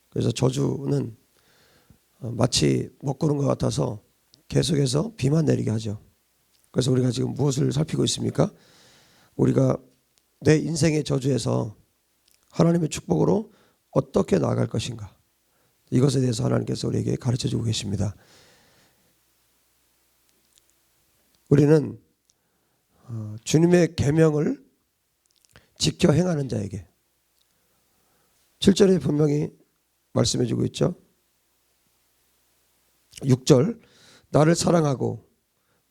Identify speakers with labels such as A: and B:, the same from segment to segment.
A: 그래서 저주는 마치 먹구름 것 같아서 계속해서 비만 내리게 하죠. 그래서 우리가 지금 무엇을 살피고 있습니까? 우리가 내 인생의 저주에서 하나님의 축복으로 어떻게 나아갈 것인가, 이것에 대해서 하나님께서 우리에게 가르쳐주고 계십니다. 우리는 주님의 계명을 지켜 행하는 자에게, 7절에 분명히 말씀해주고 있죠. 6절, 나를 사랑하고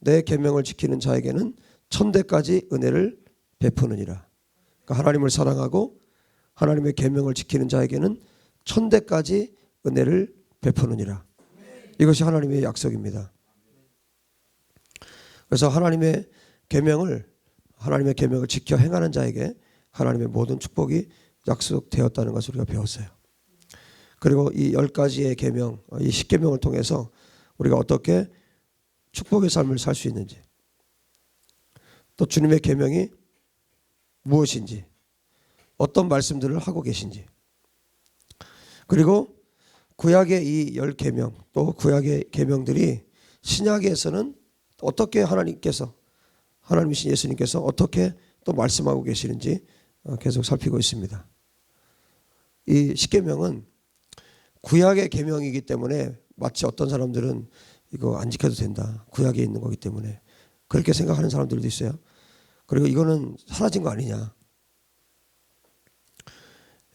A: 내 계명을 지키는 자에게는 천대까지 은혜를 베푸느니라. 그러니까 하나님을 사랑하고 하나님의 계명을 지키는 자에게는 천대까지 은혜를 베푸느니라. 이것이 하나님의 약속입니다. 그래서 하나님의 계명을 지켜 행하는 자에게 하나님의 모든 축복이 약속되었다는 것을 우리가 배웠어요. 그리고 이 10가지의 계명, 이 10계명을 통해서 우리가 어떻게 축복의 삶을 살 수 있는지, 또 주님의 계명이 무엇인지, 어떤 말씀들을 하고 계신지, 그리고 구약의 이 10계명, 또 구약의 계명들이 신약에서는 어떻게 하나님이신 예수님께서 어떻게 또 말씀하고 계시는지 계속 살피고 있습니다. 이 10계명은 구약의 계명이기 때문에 마치 어떤 사람들은 이거 안 지켜도 된다, 구약에 있는 거기 때문에 그렇게 생각하는 사람들도 있어요. 그리고 이거는 사라진 거 아니냐.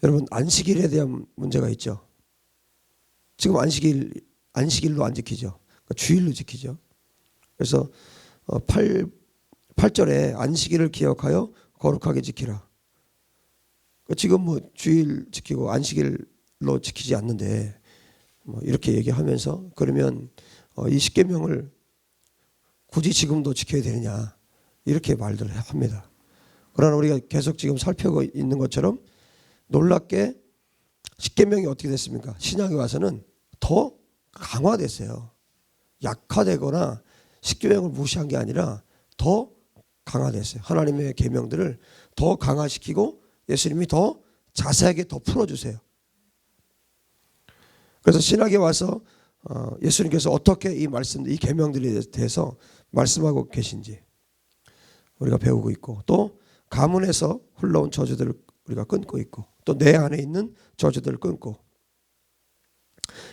A: 여러분, 안식일에 대한 문제가 있죠. 지금 안식일로 안 지키죠. 그러니까 주일로 지키죠. 그래서 8절에 안식일을 기억하여 거룩하게 지키라. 지금 뭐 주일 지키고 안식일로 지키지 않는데 뭐 이렇게 얘기하면서, 그러면 이 10계명을 굳이 지금도 지켜야 되느냐, 이렇게 말들을 합니다. 그러나 우리가 계속 지금 살펴보고 있는 것처럼 놀랍게 10계명이 어떻게 됐습니까? 신약에 와서는 더 강화됐어요. 약화되거나 10계명을 무시한 게 아니라 더 강화됐어요. 하나님의 계명들을 더 강화시키고 예수님이 더 자세하게 더 풀어주세요. 그래서 신약에 와서 예수님께서 어떻게 이 말씀, 이 계명들에 대해서 말씀하고 계신지 우리가 배우고 있고, 또 가문에서 흘러온 저주들을 우리가 끊고 있고, 또 내 안에 있는 저주들을 끊고,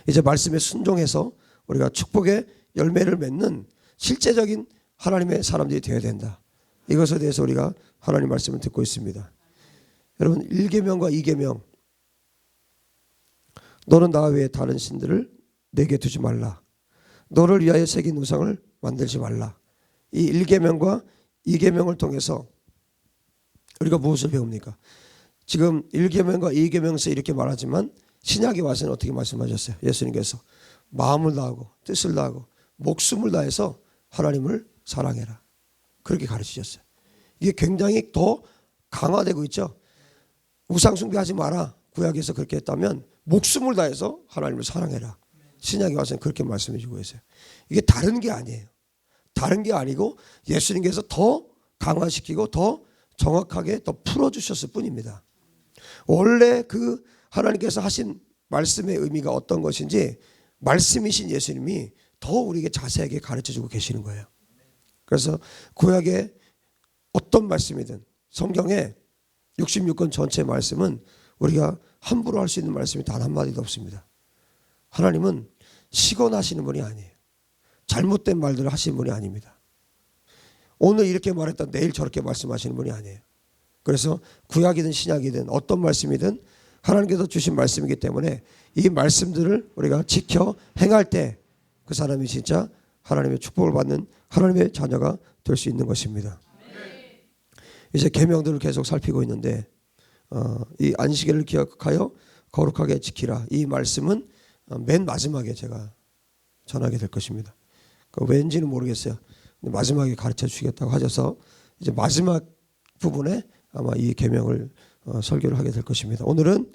A: 이제 말씀에 순종해서 우리가 축복의 열매를 맺는 실제적인 하나님의 사람들이 되어야 된다. 이것에 대해서 우리가 하나님 말씀을 듣고 있습니다. 여러분, 1계명과 2계명, 너는 나 외에 다른 신들을 내게 두지 말라, 너를 위하여 새긴 우상을 만들지 말라. 이 1계명과 2계명을 통해서 우리가 무엇을 배웁니까? 지금 1계명과 2계명에서 이렇게 말하지만 신약에 와서는 어떻게 말씀하셨어요? 예수님께서 마음을 다하고 뜻을 다하고 목숨을 다해서 하나님을 사랑해라, 그렇게 가르치셨어요. 이게 굉장히 더 강화되고 있죠. 우상 숭배하지 마라, 구약에서 그렇게 했다면 목숨을 다해서 하나님을 사랑해라, 신약에 와서는 그렇게 말씀해 주고 계세요. 이게 다른 게 아니에요. 다른 게 아니고 예수님께서 더 강화시키고 더 정확하게 더 풀어주셨을 뿐입니다. 원래 그 하나님께서 하신 말씀의 의미가 어떤 것인지 말씀이신 예수님이 더 우리에게 자세하게 가르쳐주고 계시는 거예요. 그래서 구약의 어떤 말씀이든 성경의 66권 전체 말씀은 우리가 함부로 할 수 있는 말씀이 단 한마디도 없습니다. 하나님은 시건하시는 분이 아니에요. 잘못된 말들을 하시는 분이 아닙니다. 오늘 이렇게 말했다 내일 저렇게 말씀하시는 분이 아니에요. 그래서 구약이든 신약이든 어떤 말씀이든 하나님께서 주신 말씀이기 때문에 이 말씀들을 우리가 지켜 행할 때 그 사람이 진짜 하나님의 축복을 받는 하나님의 자녀가 될 수 있는 것입니다. 이제 계명들을 계속 살피고 있는데 이 안식일을 기억하여 거룩하게 지키라, 이 말씀은 맨 마지막에 제가 전하게 될 것입니다. 왠지는 모르겠어요. 마지막에 가르쳐 주시겠다고 하셔서 이제 마지막 부분에 아마 이 계명을 설교를 하게 될 것입니다. 오늘은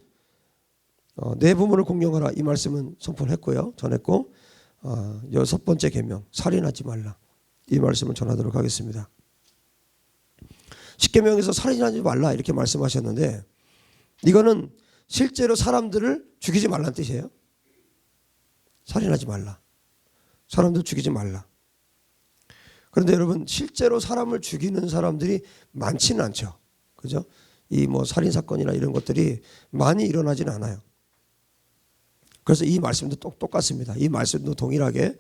A: 내 부모를 공경하라, 이 말씀은 선포했고요, 전했고, 6번째 계명, 살인하지 말라, 이 말씀을 전하도록 하겠습니다. 10계명에서 살인하지 말라 이렇게 말씀하셨는데, 이거는 실제로 사람들을 죽이지 말라는 뜻이에요. 살인하지 말라. 사람들 죽이지 말라. 그런데 여러분 실제로 사람을 죽이는 사람들이 많지는 않죠. 그죠? 이 뭐 살인 사건이나 이런 것들이 많이 일어나지는 않아요. 그래서 이 말씀도 똑같습니다. 이 말씀도 동일하게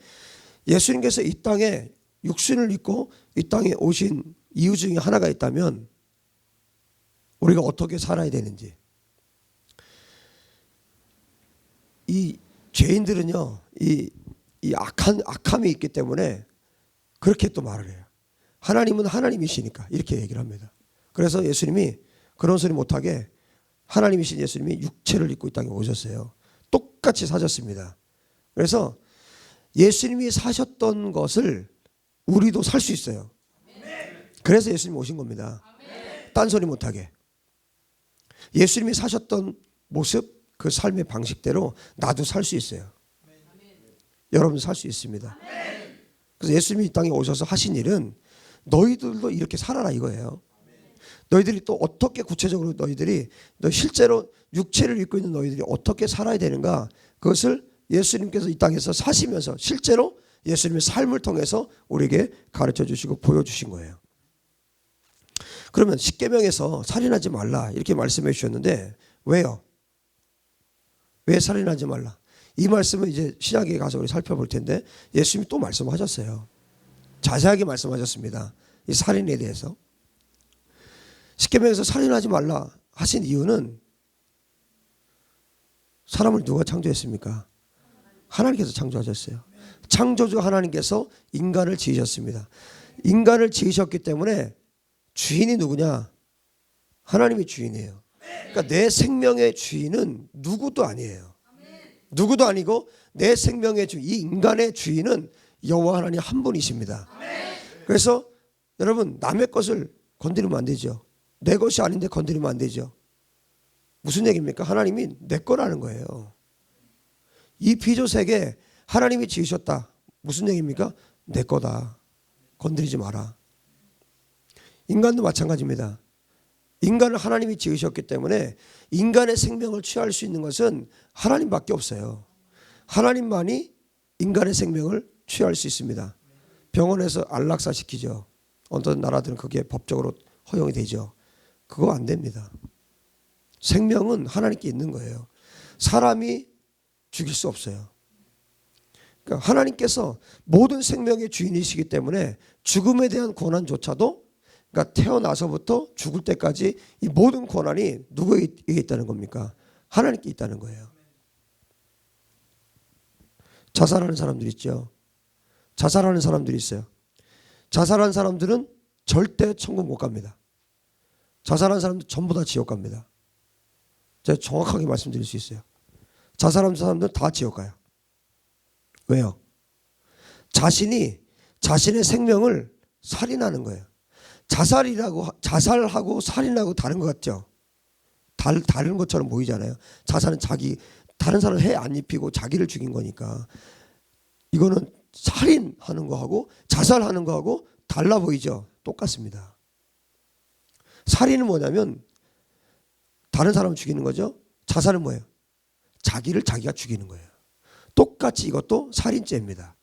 A: 예수님께서 이 땅에 육신을 입고 이 땅에 오신 이유 중에 하나가 있다면 우리가 어떻게 살아야 되는지. 이 죄인들은요, 이 악함이 있기 때문에 그렇게 또 말을 해요. 하나님은 하나님이시니까 이렇게 얘기를 합니다. 그래서 예수님이 그런 소리 못하게 하나님이신 예수님이 육체를 입고 이 땅에 오셨어요. 똑같이 사셨습니다. 그래서 예수님이 사셨던 것을 우리도 살 수 있어요. 그래서 예수님이 오신 겁니다. 딴소리 못하게. 예수님이 사셨던 모습, 그 삶의 방식대로 나도 살 수 있어요. 여러분도 살 수 있습니다. 그래서 예수님이 이 땅에 오셔서 하신 일은 너희들도 이렇게 살아라 이거예요. 너희들이 또 어떻게 구체적으로 너 실제로 육체를 입고 있는 너희들이 어떻게 살아야 되는가, 그것을 예수님께서 이 땅에서 사시면서 실제로 예수님의 삶을 통해서 우리에게 가르쳐 주시고 보여주신 거예요. 그러면 십계명에서 살인하지 말라 이렇게 말씀해 주셨는데 왜요? 왜 살인하지 말라? 이 말씀은 이제 신약에 가서 우리 살펴볼 텐데 예수님이 또 말씀하셨어요. 자세하게 말씀하셨습니다. 이 살인에 대해서. 십계명에서 살인하지 말라 하신 이유는 사람을 누가 창조했습니까? 하나님께서 창조하셨어요. 창조주 하나님께서 인간을 지으셨습니다. 인간을 지으셨기 때문에 주인이 누구냐? 하나님이 주인이에요. 그러니까 내 생명의 주인은 누구도 아니에요. 누구도 아니고 내 생명의 주인, 이 인간의 주인은 여호와 하나님 한 분이십니다. 그래서 여러분 남의 것을 건드리면 안 되죠. 내 것이 아닌데 건드리면 안 되죠. 무슨 얘기입니까? 하나님이 내 거라는 거예요. 이 피조세계 하나님이 지으셨다. 무슨 얘기입니까? 내 거다. 건드리지 마라. 인간도 마찬가지입니다. 인간을 하나님이 지으셨기 때문에 인간의 생명을 취할 수 있는 것은 하나님밖에 없어요. 하나님만이 인간의 생명을 취할 수 있습니다. 병원에서 안락사 시키죠. 어떤 나라들은 그게 법적으로 허용이 되죠. 그거 안 됩니다. 생명은 하나님께 있는 거예요. 사람이 죽일 수 없어요. 그러니까 하나님께서 모든 생명의 주인이시기 때문에 죽음에 대한 권한조차도, 그러니까 태어나서부터 죽을 때까지 이 모든 권한이 누구에게 있다는 겁니까? 하나님께 있다는 거예요. 자살하는 사람들이 있죠. 자살하는 사람들이 있어요. 자살하는 사람들은 절대 천국 못 갑니다. 자살하는 사람들 전부 다 지옥 갑니다. 제가 정확하게 말씀드릴 수 있어요. 자살하는 사람들 다 지옥 가요. 왜요? 자신의 생명을 살인하는 거예요. 자살하고 살인하고 다른 것 같죠? 다른 것처럼 보이잖아요. 자살은 다른 사람을 해 안 입히고 자기를 죽인 거니까. 이거는 살인하는 거하고 자살하는 거하고 달라 보이죠? 똑같습니다. 살인은 뭐냐면 다른 사람을 죽이는 거죠. 자살은 뭐예요? 자기를 자기가 죽이는 거예요. 똑같이 이것도 살인죄입니다.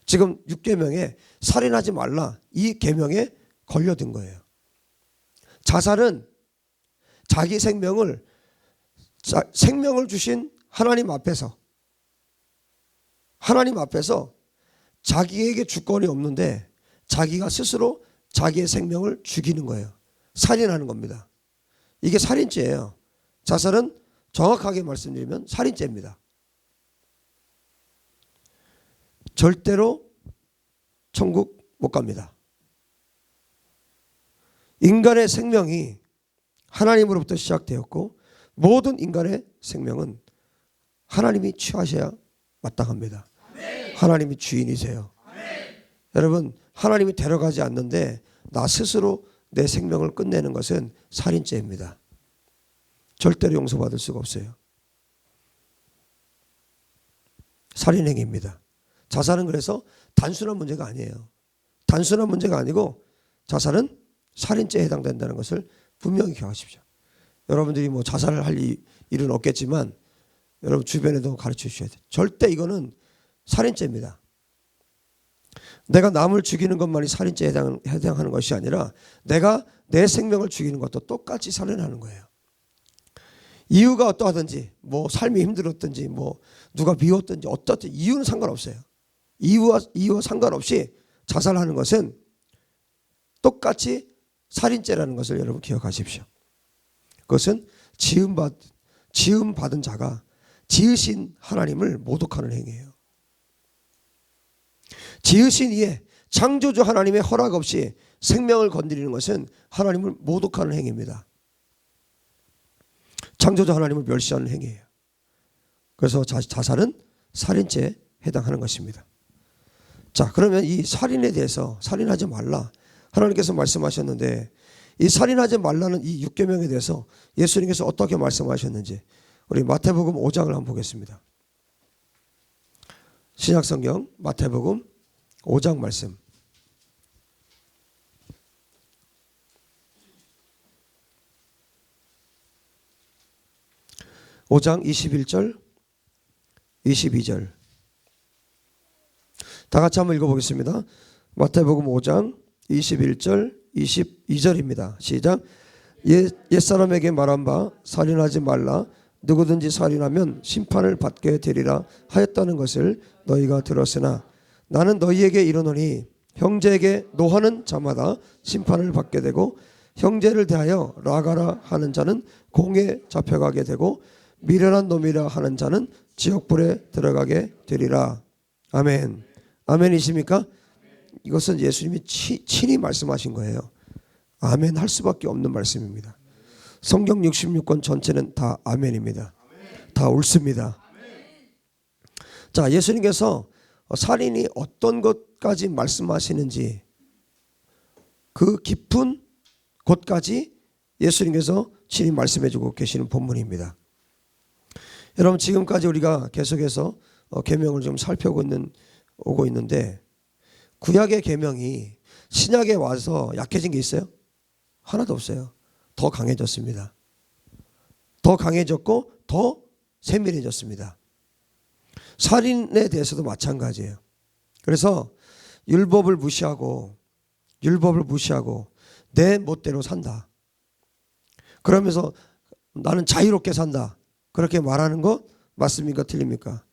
A: 지금 6계명에 살인하지 말라 이 계명에 걸려든 거예요. 자살은 자기 생명을 주신 하나님 앞에서 자기에게 주권이 없는데 자기가 스스로 자기의 생명을 죽이는 거예요. 살인하는 겁니다. 이게 살인죄예요. 자살은 정확하게 말씀드리면 살인죄입니다. 절대로 천국 못 갑니다. 인간의 생명이 하나님으로부터 시작되었고 모든 인간의 생명은 하나님이 취하셔야 마땅합니다. 하나님이 주인이세요. 여러분 하나님이 데려가지 않는데 나 스스로 내 생명을 끝내는 것은 살인죄입니다. 절대로 용서받을 수가 없어요. 살인행위입니다. 자살은 그래서 단순한 문제가 아니에요. 단순한 문제가 아니고 자살은 살인죄에 해당된다는 것을 분명히 기억하십시오. 여러분들이 뭐 자살을 할 일은 없겠지만 여러분 주변에도 가르쳐 주셔야 돼요. 절대 이거는 살인죄입니다. 내가 남을 죽이는 것만이 살인죄에 해당하는 것이 아니라 내가 내 생명을 죽이는 것도 똑같이 살인하는 거예요. 이유가 어떠하든지 뭐 삶이 힘들었든지 뭐 누가 미웠든지 어떻든 이유는 상관없어요. 이유와 상관없이 자살하는 것은 똑같이 살인죄라는 것을 여러분 기억하십시오. 그것은 지음받은 자가 지으신 하나님을 모독하는 행위예요. 지으신 이에 창조주 하나님의 허락 없이 생명을 건드리는 것은 하나님을 모독하는 행위입니다. 창조주 하나님을 멸시하는 행위예요. 그래서 자살은 살인죄에 해당하는 것입니다. 자, 그러면 이 살인에 대해서 살인하지 말라 하나님께서 말씀하셨는데 이 살인하지 말라는 이 6계명에 대해서 예수님께서 어떻게 말씀하셨는지 우리 마태복음 5장을 한번 보겠습니다. 신약성경 마태복음 5장 말씀. 5장 21절 22절 다 같이 한번 읽어보겠습니다. 마태복음 5장 21절 22절입니다. 시작. 옛사람에게 말한 바 살인하지 말라 누구든지 살인하면 심판을 받게 되리라 하였다는 것을 너희가 들었으나 나는 너희에게 이르노니 형제에게 노하는 자마다 심판을 받게 되고 형제를 대하여 라가라 하는 자는 공에 잡혀가게 되고 미련한 놈이라 하는 자는 지옥불에 들어가게 되리라. 아멘. 아멘이십니까? 이것은 예수님이 친히 말씀하신 거예요. 아멘 할 수밖에 없는 말씀입니다. 성경 66권 전체는 다 아멘입니다. 다 옳습니다. 자, 예수님께서 살인이 어떤 것까지 말씀하시는지 그 깊은 곳까지 예수님께서 친히 말씀해주고 계시는 본문입니다. 여러분 지금까지 우리가 계속해서 계명을 좀 살펴오고 있는데 구약의 계명이 신약에 와서 약해진 게 있어요? 하나도 없어요. 더 강해졌습니다. 더 강해졌고 더 세밀해졌습니다. 살인에 대해서도 마찬가지예요. 그래서 율법을 무시하고 내 멋대로 산다. 그러면서 나는 자유롭게 산다. 그렇게 말하는 거 맞습니까? 틀립니까?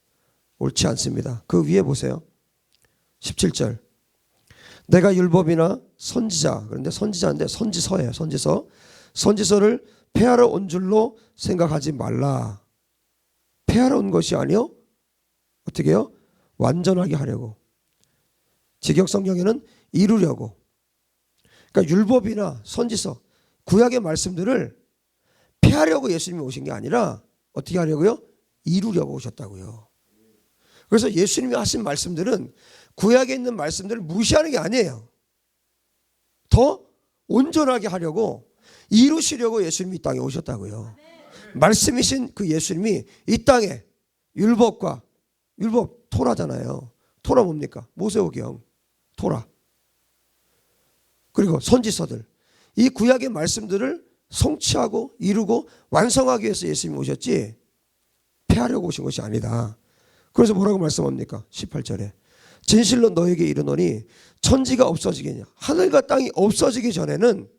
A: 옳지 않습니다. 그 위에 보세요. 17절. 내가 율법이나 선지자, 그런데 선지자인데 선지서예요. 선지서를 폐하러 온 줄로 생각하지 말라. 폐하러 온 것이 아니요. 어떻게 해요? 완전하게 하려고. 직역성경에는 이루려고. 그러니까 율법이나 선지서, 구약의 말씀들을 폐하려고 예수님이 오신 게 아니라 어떻게 하려고요? 이루려고 오셨다고요. 그래서 예수님이 하신 말씀들은 구약에 있는 말씀들을 무시하는 게 아니에요. 더 온전하게 하려고 이루시려고 예수님이 이 땅에 오셨다고요. 말씀이신 그 예수님이 이 땅에 율법 토라잖아요. 토라 뭡니까? 모세오경 토라. 그리고 선지서들. 이 구약의 말씀들을 성취하고 이루고 완성하기 위해서 예수님이 오셨지 폐하려고 오신 것이 아니다. 그래서 뭐라고 말씀합니까? 18절에 진실로 너에게 이르노니 천지가 없어지겠냐. 하늘과 땅이 없어지기 전에는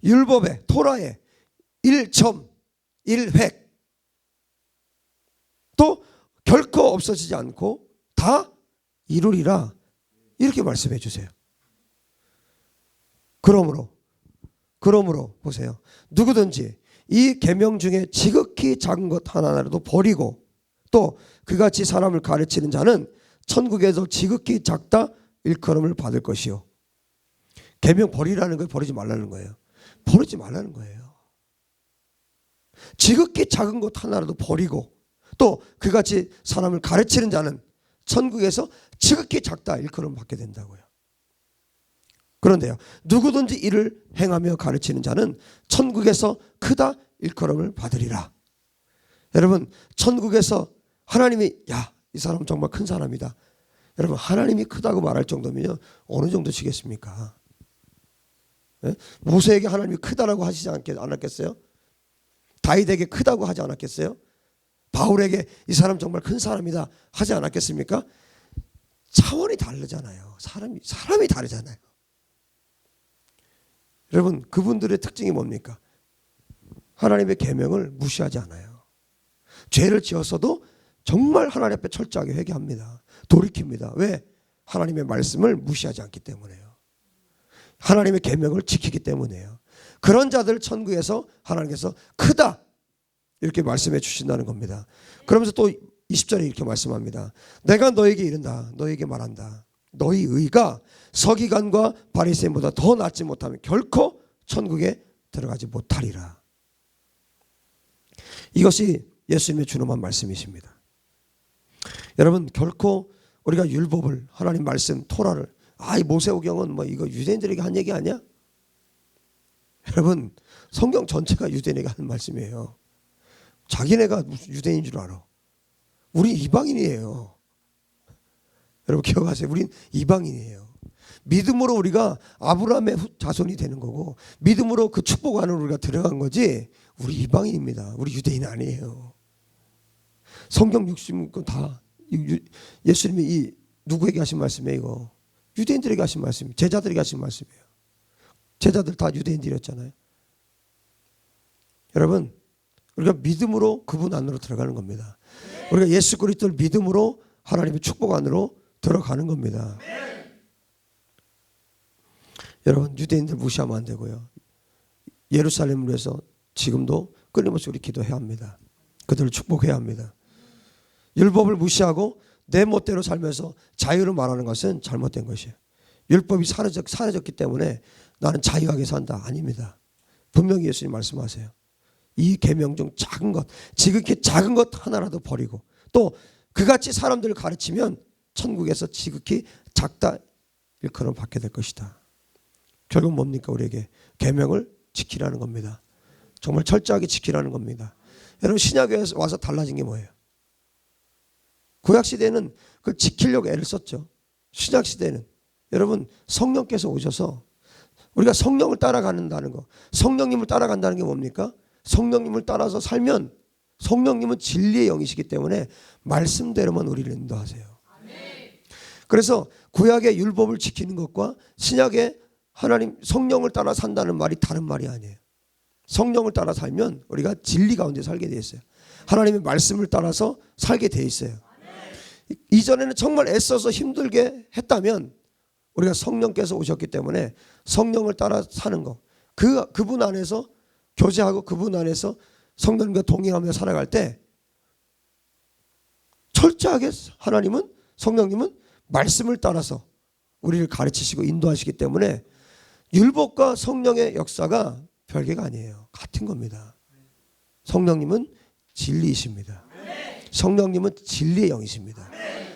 A: 율법의 토라의 1점 1획 또 결코 없어지지 않고 다 이루리라. 이렇게 말씀해 주세요. 그러므로 보세요. 누구든지 이 계명 중에 지극히 작은 것 하나라도 버리고 또 그같이 사람을 가르치는 자는 천국에서 지극히 작다 일컬음을 받을 것이요. 계명 버리라는 걸 버리지 말라는 거예요. 버리지 말라는 거예요. 지극히 작은 것 하나라도 버리고 또 그같이 사람을 가르치는 자는 천국에서 지극히 작다 일컬음 받게 된다고요. 그런데요, 누구든지 이를 행하며 가르치는 자는 천국에서 크다 일컬음을 받으리라. 여러분, 천국에서 하나님이 이 사람 정말 큰 사람이다. 여러분, 하나님이 크다고 말할 정도면요, 어느 정도시겠습니까? 네? 모세에게 하나님이 크다라고 하시지 않았겠어요? 다윗에게 크다고 하지 않았겠어요? 바울에게 이 사람 정말 큰 사람이다 하지 않았겠습니까? 차원이 다르잖아요. 사람이 다르잖아요. 여러분, 그분들의 특징이 뭡니까? 하나님의 계명을 무시하지 않아요. 죄를 지었어도 정말 하나님 앞에 철저하게 회개합니다. 돌이킵니다. 왜? 하나님의 말씀을 무시하지 않기 때문에요. 하나님의 계명을 지키기 때문에요. 그런 자들 천국에서 하나님께서 크다 이렇게 말씀해 주신다는 겁니다. 그러면서 또 20절에 이렇게 말씀합니다. 내가 너에게 이른다. 너에게 말한다. 너희 의가 서기관과 바리새인보다 더 낫지 못하면 결코 천국에 들어가지 못하리라. 이것이 예수님의 준엄한 말씀이십니다. 여러분, 결코 우리가 율법을, 하나님 말씀, 토라를, 이 모세오경은 뭐 이거 유대인들에게 한 얘기 아니야? 여러분, 성경 전체가 유대인에게 하는 말씀이에요. 자기네가 무슨 유대인인 줄 알아. 우리 이방인이에요. 여러분 기억하세요. 우린 이방인이에요. 믿음으로 우리가 아브라함의 자손이 되는 거고, 믿음으로 그 축복 안으로 우리가 들어간 거지, 우리 이방인입니다. 우리 유대인 아니에요. 성경 60권 다 예수님이 이 누구에게 하신 말씀이에요? 이거 유대인들에게 하신 말씀, 제자들에게 하신 말씀이에요. 제자들 다 유대인들이었잖아요. 여러분, 우리가 믿음으로 그분 안으로 들어가는 겁니다. 우리가 예수 그리스도를 믿음으로 하나님의 축복 안으로 들어가는 겁니다. 여러분, 유대인들 무시하면 안 되고요. 예루살렘을 위해서 지금도 끊임없이 우리 기도해야 합니다. 그들을 축복해야 합니다. 율법을 무시하고 내 멋대로 살면서 자유를 말하는 것은 잘못된 것이에요. 율법이 사라졌기 때문에 나는 자유하게 산다. 아닙니다. 분명히 예수님 말씀하세요. 이 계명 중 작은 것, 지극히 작은 것 하나라도 버리고 또 그같이 사람들을 가르치면 천국에서 지극히 작다 일컬음 받게 될 것이다. 결국 뭡니까? 우리에게 계명을 지키라는 겁니다. 정말 철저하게 지키라는 겁니다. 여러분, 신약에 와서 달라진 게 뭐예요? 구약시대는 그걸 지키려고 애를 썼죠. 신약시대는 여러분, 성령께서 오셔서 우리가 성령을 따라간다는 거, 성령님을 따라간다는 게 뭡니까? 성령님을 따라서 살면 성령님은 진리의 영이시기 때문에 말씀대로만 우리를 인도하세요. 그래서 구약의 율법을 지키는 것과 신약의 하나님 성령을 따라 산다는 말이 다른 말이 아니에요. 성령을 따라 살면 우리가 진리 가운데 살게 돼 있어요. 하나님의 말씀을 따라서 살게 돼 있어요. 이전에는 정말 애써서 힘들게 했다면 우리가 성령께서 오셨기 때문에 성령을 따라 사는 거, 그분 안에서 교제하고 그분 안에서 성령님과 동행하며 살아갈 때 철저하게 하나님은, 성령님은 말씀을 따라서 우리를 가르치시고 인도하시기 때문에 율법과 성령의 역사가 별개가 아니에요. 같은 겁니다. 성령님은 진리이십니다. 성령님은 진리의 영이십니다.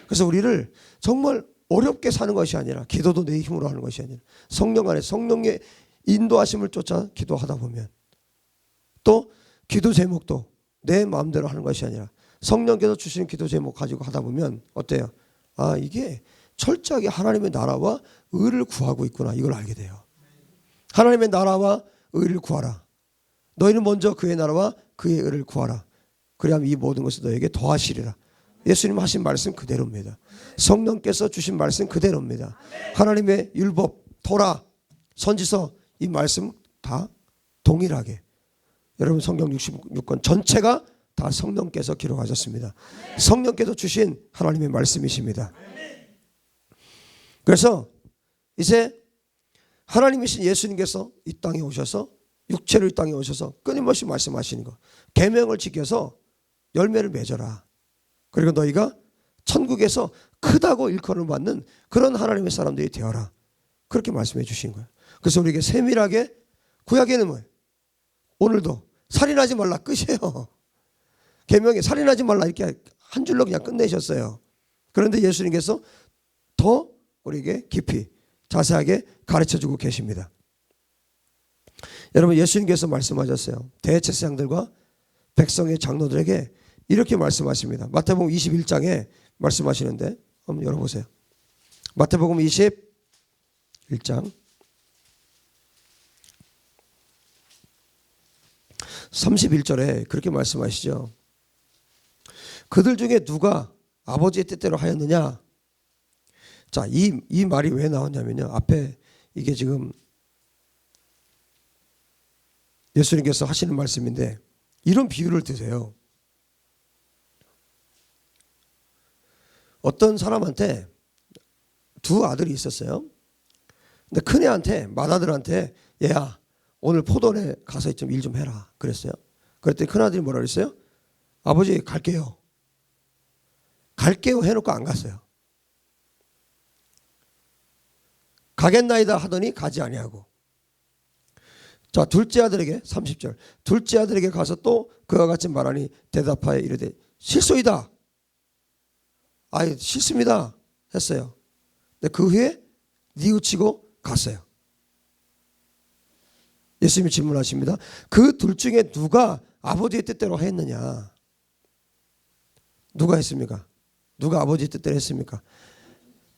A: 그래서 우리를 정말 어렵게 사는 것이 아니라, 기도도 내 힘으로 하는 것이 아니라 성령 안에 성령의 인도하심을 쫓아 기도하다 보면, 또 기도 제목도 내 마음대로 하는 것이 아니라 성령께서 주시는 기도 제목 가지고 하다 보면 어때요? 이게 철저하게 하나님의 나라와 의를 구하고 있구나, 이걸 알게 돼요. 하나님의 나라와 의를 구하라. 너희는 먼저 그의 나라와 그의 의를 구하라. 그래야만 이 모든 것을 너에게 더하시리라. 예수님 하신 말씀 그대로입니다. 성령께서 주신 말씀 그대로입니다. 하나님의 율법, 토라, 선지서, 이 말씀 다 동일하게, 여러분 성경 66권 전체가 다 성령께서 기록하셨습니다. 성령께서 주신 하나님의 말씀이십니다. 그래서 이제 하나님이신 예수님께서 이 땅에 오셔서, 육체로 이 땅에 오셔서 끊임없이 말씀하시는 거, 계명을 지켜서 열매를 맺어라. 그리고 너희가 천국에서 크다고 일컬음을 받는 그런 하나님의 사람들이 되어라. 그렇게 말씀해 주신 거예요. 그래서 우리에게 세밀하게, 구약에는 뭐예요? 오늘도 살인하지 말라 끝이에요. 계명에 살인하지 말라 이렇게 한 줄로 그냥 끝내셨어요. 그런데 예수님께서 더 우리에게 깊이 자세하게 가르쳐주고 계십니다. 여러분, 예수님께서 말씀하셨어요. 대제사장들과 백성의 장로들에게 이렇게 말씀하십니다. 마태복음 21장에 말씀하시는데 한번 열어보세요. 마태복음 21장 31절에 그렇게 말씀하시죠. 그들 중에 누가 아버지의 뜻대로 하였느냐. 자, 이 말이 왜 나왔냐면요. 앞에 이게 지금 예수님께서 하시는 말씀인데 이런 비유를 드세요. 어떤 사람한테 두 아들이 있었어요. 근데 큰애한테, 맏아들한테 얘야 오늘 포도원에 가서 좀 일 좀 해라 그랬어요. 그랬더니 큰아들이 뭐라 그랬어요? 아버지 갈게요. 갈게요 해놓고 안 갔어요. 가겠나이다 하더니 가지 아니하고. 자, 둘째 아들에게 30절 둘째 아들에게 가서 또 그와 같이 말하니 대답하여 이르되 실소이다. 아이 싫습니다 했어요. 근데 그 후에 뉘우치고 갔어요. 예수님이 질문하십니다. 그 둘 중에 누가 아버지의 뜻대로 했느냐? 누가 했습니까? 누가 아버지의 뜻대로 했습니까?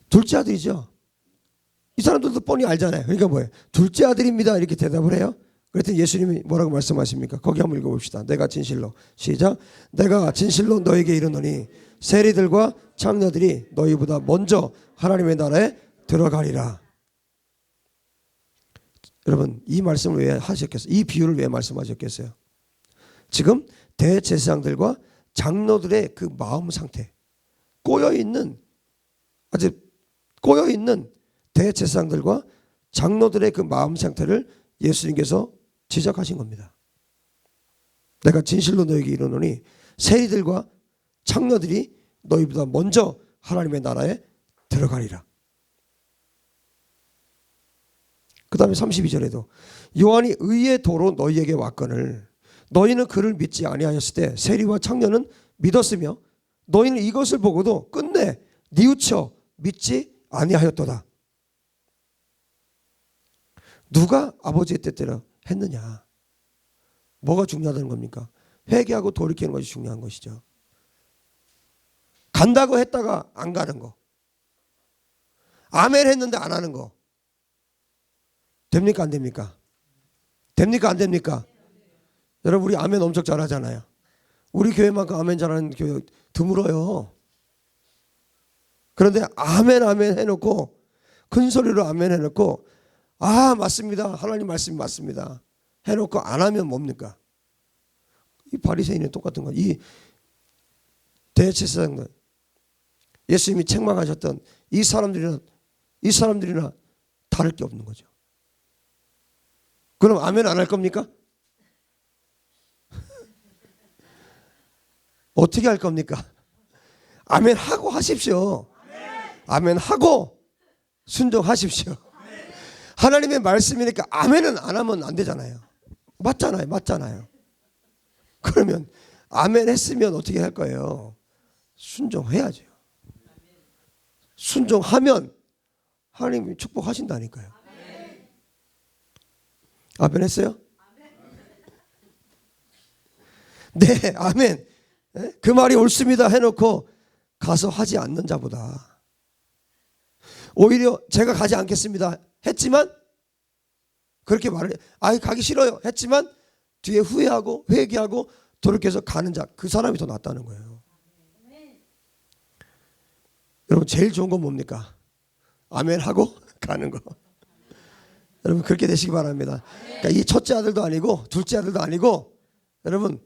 A: 둘째 아들이죠. 이 사람들도 뻔히 알잖아요. 그러니까 뭐예요? 둘째 아들입니다 이렇게 대답을 해요. 그랬더니 예수님이 뭐라고 말씀하십니까? 거기 한번 읽어봅시다. 내가 진실로 시작. 내가 진실로 너에게 이르노니 세리들과 창녀들이 너희보다 먼저 하나님의 나라에 들어가리라. 여러분 이 말씀을 왜 하셨겠어요? 이 비유를 왜 말씀하셨겠어요? 지금 대제사장들과 장로들의 그 마음 상태, 꼬여있는 아주 꼬여있는 대제사장들과 장로들의 그 마음 상태를 예수님께서 지적하신 겁니다. 내가 진실로 너에게 이르노니 세리들과 창녀들이 너희보다 먼저 하나님의 나라에 들어가리라. 그 다음에 32절에도 요한이 의의 도로 너희에게 왔거늘 너희는 그를 믿지 아니하였을 때 세리와 창녀는 믿었으며 너희는 이것을 보고도 끝내 뉘우쳐 믿지 아니하였도다. 누가 아버지의 뜻대로 했느냐? 뭐가 중요하다는 겁니까? 회개하고 돌이키는 것이 중요한 것이죠. 간다고 했다가 안 가는 거, 아멘 했는데 안 하는 거 됩니까 안 됩니까? 됩니까 안 됩니까? 여러분 우리 아멘 엄청 잘하잖아요. 우리 교회만큼 아멘 잘하는 교회 드물어요. 그런데 아멘 아멘 해놓고 큰 소리로 아멘 해놓고 아 맞습니다 하나님 말씀이 맞습니다 해놓고 안 하면 뭡니까? 이 바리새인은 똑같은 거. 이 대제사장들 예수님이 책망하셨던 이 사람들이나 다를 게 없는 거죠. 그럼 아멘 안 할 겁니까? 어떻게 할 겁니까? 아멘 하고 하십시오. 아멘 하고 순종하십시오. 하나님의 말씀이니까 아멘은 안 하면 안 되잖아요. 맞잖아요. 그러면 아멘 했으면 어떻게 할 거예요? 순종해야죠. 순종하면 하나님이 축복하신다니까요. 아멘 했어요? 네, 아멘. 그 말이 옳습니다 해놓고 가서 하지 않는 자보다 오히려 제가 가지 않겠습니다 했지만 그렇게 말을 가기 싫어요 했지만 뒤에 후회하고 회개하고 돌이켜서 가는 자, 그 사람이 더 낫다는 거예요. 여러분 제일 좋은 건 뭡니까? 아멘 하고 가는 거. 여러분 그렇게 되시기 바랍니다. 그러니까 이 첫째 아들도 아니고 둘째 아들도 아니고 여러분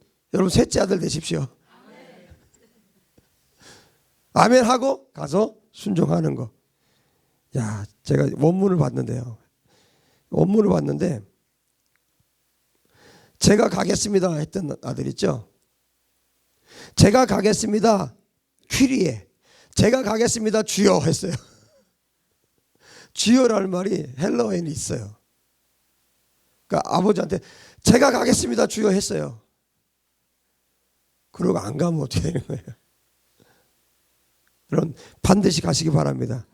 A: 셋째 아들 되십시오. 아멘 하고 가서 순종하는 거. 야, 제가 원문을 봤는데 제가 가겠습니다 했던 아들 있죠. 제가 가겠습니다 퀴리에 제가 가겠습니다 주여 했어요. 주여라는 말이 헬라어에는 있어요. 그러니까 아버지한테 제가 가겠습니다 주여 했어요. 그러고 안 가면 어떻게 되는 거예요? 여러분 반드시 가시기 바랍니다.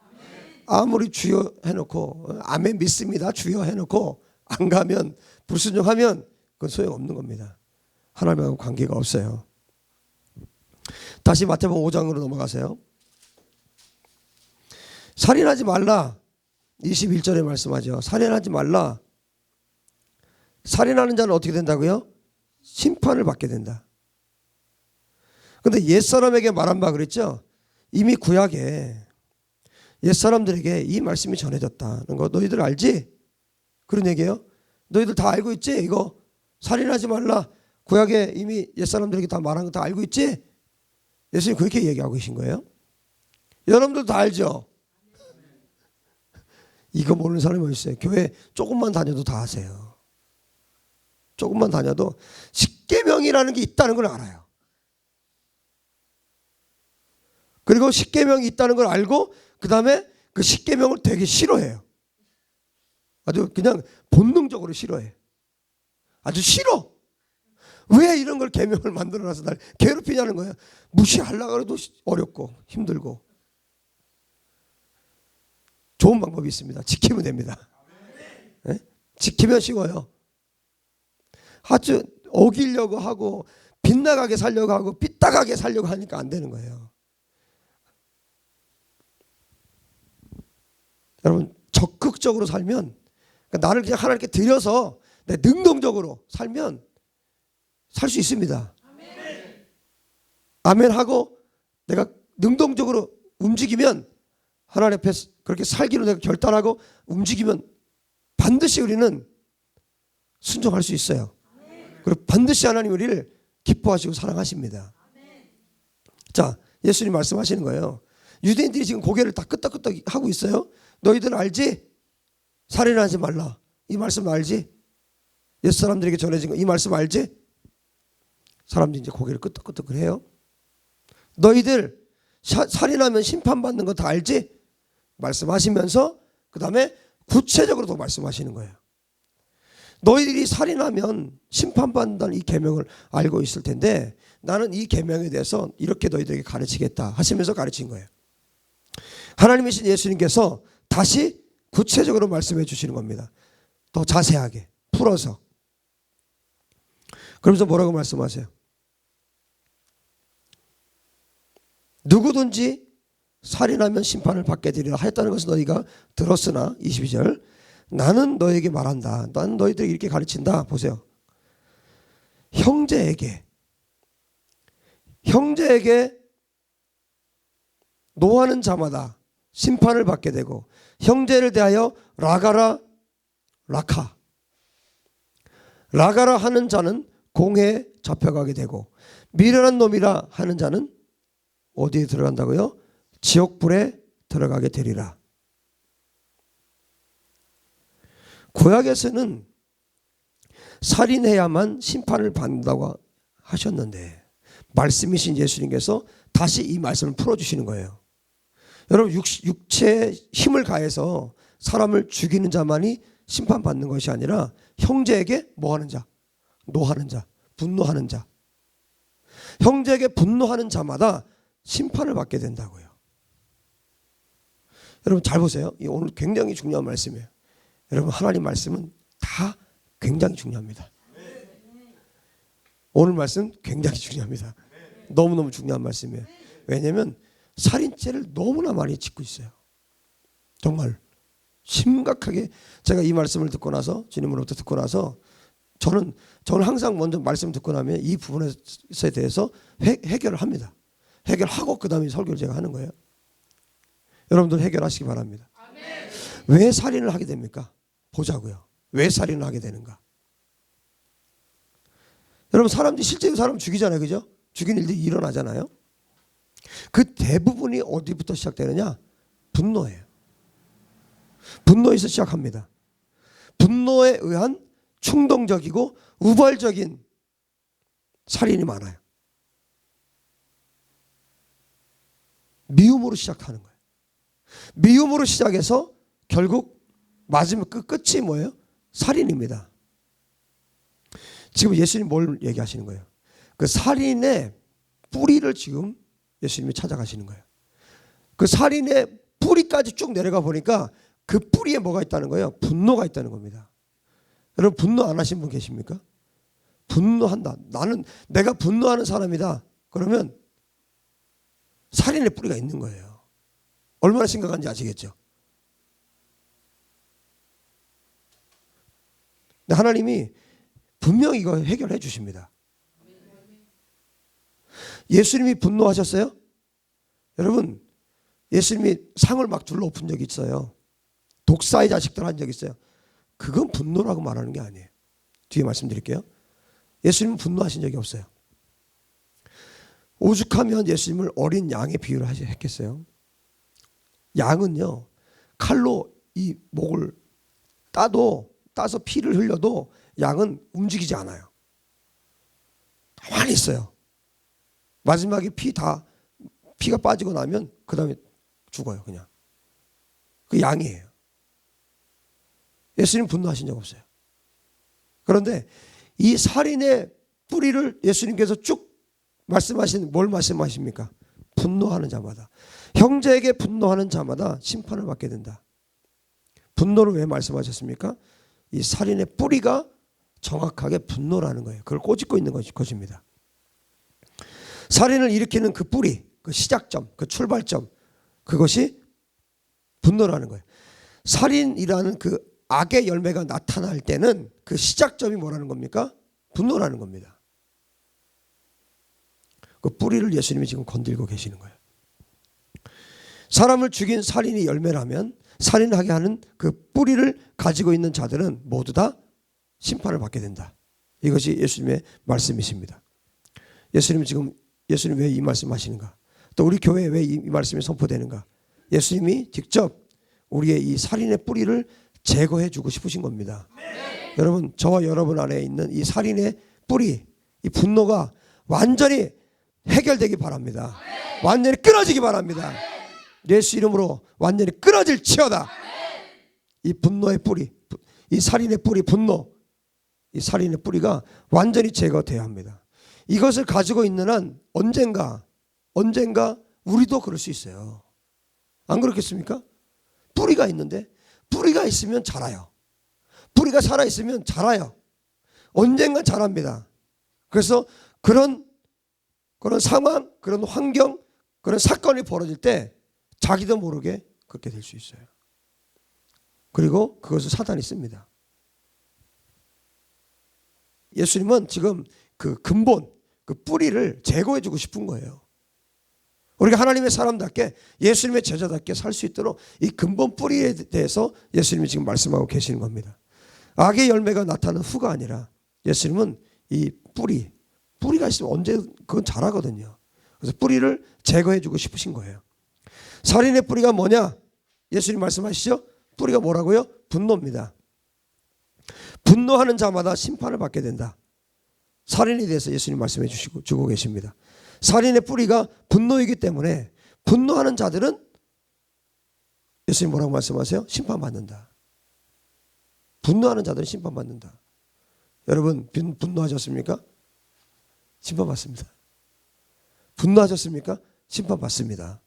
A: 아무리 주여 해놓고 아멘 믿습니다 주여 해놓고 안 가면 불순종하면 그건 소용없는 겁니다. 하나님하고 관계가 없어요. 다시 마태복음 5장으로 넘어가세요. 살인하지 말라 21절에 말씀하죠. 살인하지 말라. 살인하는 자는 어떻게 된다고요? 심판을 받게 된다. 그런데 옛사람에게 말한 바 그랬죠. 이미 구약에 옛사람들에게 이 말씀이 전해졌다는 거 너희들 알지? 그런 얘기예요. 너희들 다 알고 있지? 이거 살인하지 말라. 구약에 이미 옛사람들에게 다 말한 거 다 알고 있지? 예수님 그렇게 얘기하고 계신 거예요. 여러분들 다 알죠? 이거 모르는 사람이 어디 있어요? 교회 조금만 다녀도 다 아세요. 조금만 다녀도 십계명이라는 게 있다는 걸 알아요. 그리고 십계명이 있다는 걸 알고 그 다음에 그 십계명을 되게 싫어해요. 아주 그냥 본능적으로 싫어해. 아주 싫어. 왜 이런 걸 계명을 만들어놔서 날 괴롭히냐는 거예요. 무시하려고 해도 어렵고 힘들고. 좋은 방법이 있습니다. 지키면 됩니다. 네? 지키면 쉬워요. 아주 어기려고 하고 빗나가게 살려고 하고 삐딱하게 살려고 하니까 안 되는 거예요. 여러분 적극적으로 살면 그러니까 나를 그냥 하나님께 드려서 내 능동적으로 살면 살 수 있습니다. 아멘 하고 내가 능동적으로 움직이면 하나님 앞에 그렇게 살기로 내가 결단하고 움직이면 반드시 우리는 순종할 수 있어요. 그리고 반드시 하나님 우리를 기뻐하시고 사랑하십니다. 자, 예수님 말씀하시는 거예요. 유대인들이 지금 고개를 다 끄덕끄덕 하고 있어요. 너희들 알지? 살인하지 말라. 이 말씀 알지? 옛 사람들에게 전해진 거 이 말씀 알지? 사람들이 이제 고개를 끄덕끄덕 해요. 너희들 살인하면 심판받는 거 다 알지? 말씀하시면서 그 다음에 구체적으로 또 말씀하시는 거예요. 너희들이 살인하면 심판받는다는 이 계명을 알고 있을 텐데 나는 이 계명에 대해서 이렇게 너희들에게 가르치겠다 하시면서 가르친 거예요. 하나님이신 예수님께서 다시 구체적으로 말씀해 주시는 겁니다. 더 자세하게 풀어서. 그러면서 뭐라고 말씀하세요? 누구든지 살인하면 심판을 받게 되리라 하였다는 것을 너희가 들었으나 22절 나는 너에게 말한다. 나는 너희들에게 이렇게 가르친다. 보세요. 형제에게 노하는 자마다 심판을 받게 되고 형제를 대하여 라가라 하는 자는 공회에 잡혀가게 되고 미련한 놈이라 하는 자는 어디에 들어간다고요? 지옥불에 들어가게 되리라. 구약에서는 살인해야만 심판을 받는다고 하셨는데 말씀이신 예수님께서 다시 이 말씀을 풀어주시는 거예요. 여러분 육체에 힘을 가해서 사람을 죽이는 자만이 심판받는 것이 아니라 형제에게 뭐하는 자? 노하는 자, 분노하는 자. 형제에게 분노하는 자마다 심판을 받게 된다고요. 여러분 잘 보세요. 이 오늘 굉장히 중요한 말씀이에요. 여러분 하나님 말씀은 다 굉장히 중요합니다. 오늘 말씀 굉장히 중요합니다. 너무너무 중요한 말씀이에요. 왜냐하면 살인죄를 너무나 많이 짓고 있어요. 정말 심각하게 제가 이 말씀을 듣고 나서 주님으로부터 듣고 나서 저는 항상 먼저 말씀 듣고 나면 이 부분에 대해서 해결을 합니다. 해결하고 그 다음에 설교를 제가 하는 거예요. 여러분들 해결하시기 바랍니다. 아멘. 왜 살인을 하게 됩니까? 보자고요. 왜 살인을 하게 되는가? 여러분 사람들이 실제로 사람 죽이잖아요. 그죠? 죽이는 일들이 일어나잖아요. 그 대부분이 어디부터 시작되느냐? 분노예요. 분노에서 시작합니다. 분노에 의한 충동적이고 우발적인 살인이 많아요. 미움으로 시작하는 거예요. 미움으로 시작해서 결국 마지막 끝이 뭐예요? 살인입니다. 지금 예수님 뭘 얘기하시는 거예요? 그 살인의 뿌리를 지금 예수님이 찾아가시는 거예요. 그 살인의 뿌리까지 쭉 내려가 보니까 그 뿌리에 뭐가 있다는 거예요? 분노가 있다는 겁니다. 여러분 분노 안 하신 분 계십니까? 분노한다. 내가 분노하는 사람이다. 그러면 살인의 뿌리가 있는 거예요. 얼마나 심각한지 아시겠죠? 하나님이 분명히 이거 해결해 주십니다. 예수님이 분노하셨어요? 여러분, 예수님이 상을 막 둘러엎은 적이 있어요. 독사의 자식들 한 적이 있어요. 그건 분노라고 말하는 게 아니에요. 뒤에 말씀드릴게요. 예수님은 분노하신 적이 없어요. 오죽하면 예수님을 어린 양의 비유를 했겠어요. 양은요, 칼로 이 목을 따서 피를 흘려도 양은 움직이지 않아요. 가만히 있어요. 마지막에 피가 빠지고 나면 그 다음에 죽어요. 그냥. 그 양이에요. 예수님 분노하신 적 없어요. 그런데 이 살인의 뿌리를 예수님께서 쭉 뭘 말씀하십니까? 분노하는 자마다, 형제에게 분노하는 자마다 심판을 받게 된다. 분노를 왜 말씀하셨습니까? 이 살인의 뿌리가 정확하게 분노라는 거예요. 그걸 꼬집고 있는 것입니다. 살인을 일으키는 그 뿌리, 그 시작점, 그 출발점, 그것이 분노라는 거예요. 살인이라는 그 악의 열매가 나타날 때는 그 시작점이 뭐라는 겁니까? 분노라는 겁니다. 그 뿌리를 예수님이 지금 건들고 계시는 거예요. 사람을 죽인 살인이 열매라면 살인하게 하는 그 뿌리를 가지고 있는 자들은 모두 다 심판을 받게 된다. 이것이 예수님의 말씀이십니다. 예수님 왜 이 말씀 하시는가? 또 우리 교회에 왜 이 말씀이 선포되는가? 예수님이 직접 우리의 이 살인의 뿌리를 제거해 주고 싶으신 겁니다. 여러분, 저와 여러분 안에 있는 이 살인의 뿌리, 이 분노가 완전히 해결되기 바랍니다. 완전히 끊어지기 바랍니다. 예수 이름으로 완전히 끊어질지어다. 이 분노의 뿌리, 이 살인의 뿌리, 분노, 이 살인의 뿌리가 완전히 제거돼야 합니다. 이것을 가지고 있는 한 언젠가 우리도 그럴 수 있어요. 안 그렇겠습니까? 뿌리가 있는데, 뿌리가 있으면 자라요. 뿌리가 살아있으면 자라요. 언젠간 자랍니다. 그래서 그런 상황, 그런 환경, 그런 사건이 벌어질 때 자기도 모르게 그렇게 될 수 있어요. 그리고 그것을 사단이 씁니다. 예수님은 지금 그 근본, 그 뿌리를 제거해 주고 싶은 거예요. 우리가 하나님의 사람답게, 예수님의 제자답게 살 수 있도록 이 근본 뿌리에 대해서 예수님이 지금 말씀하고 계시는 겁니다. 악의 열매가 나타나는 후가 아니라 예수님은 이 뿌리가 있으면 언제 그건 자라거든요. 그래서 뿌리를 제거해 주고 싶으신 거예요. 살인의 뿌리가 뭐냐? 예수님 말씀하시죠? 뿌리가 뭐라고요? 분노입니다. 분노하는 자마다 심판을 받게 된다. 살인에 대해서 예수님 말씀해 주고 계십니다. 살인의 뿌리가 분노이기 때문에 분노하는 자들은 예수님 뭐라고 말씀하세요? 심판받는다. 분노하는 자들은 심판받는다. 여러분, 분노하셨습니까? 심판받습니다. 분노하셨습니까? 심판받습니다.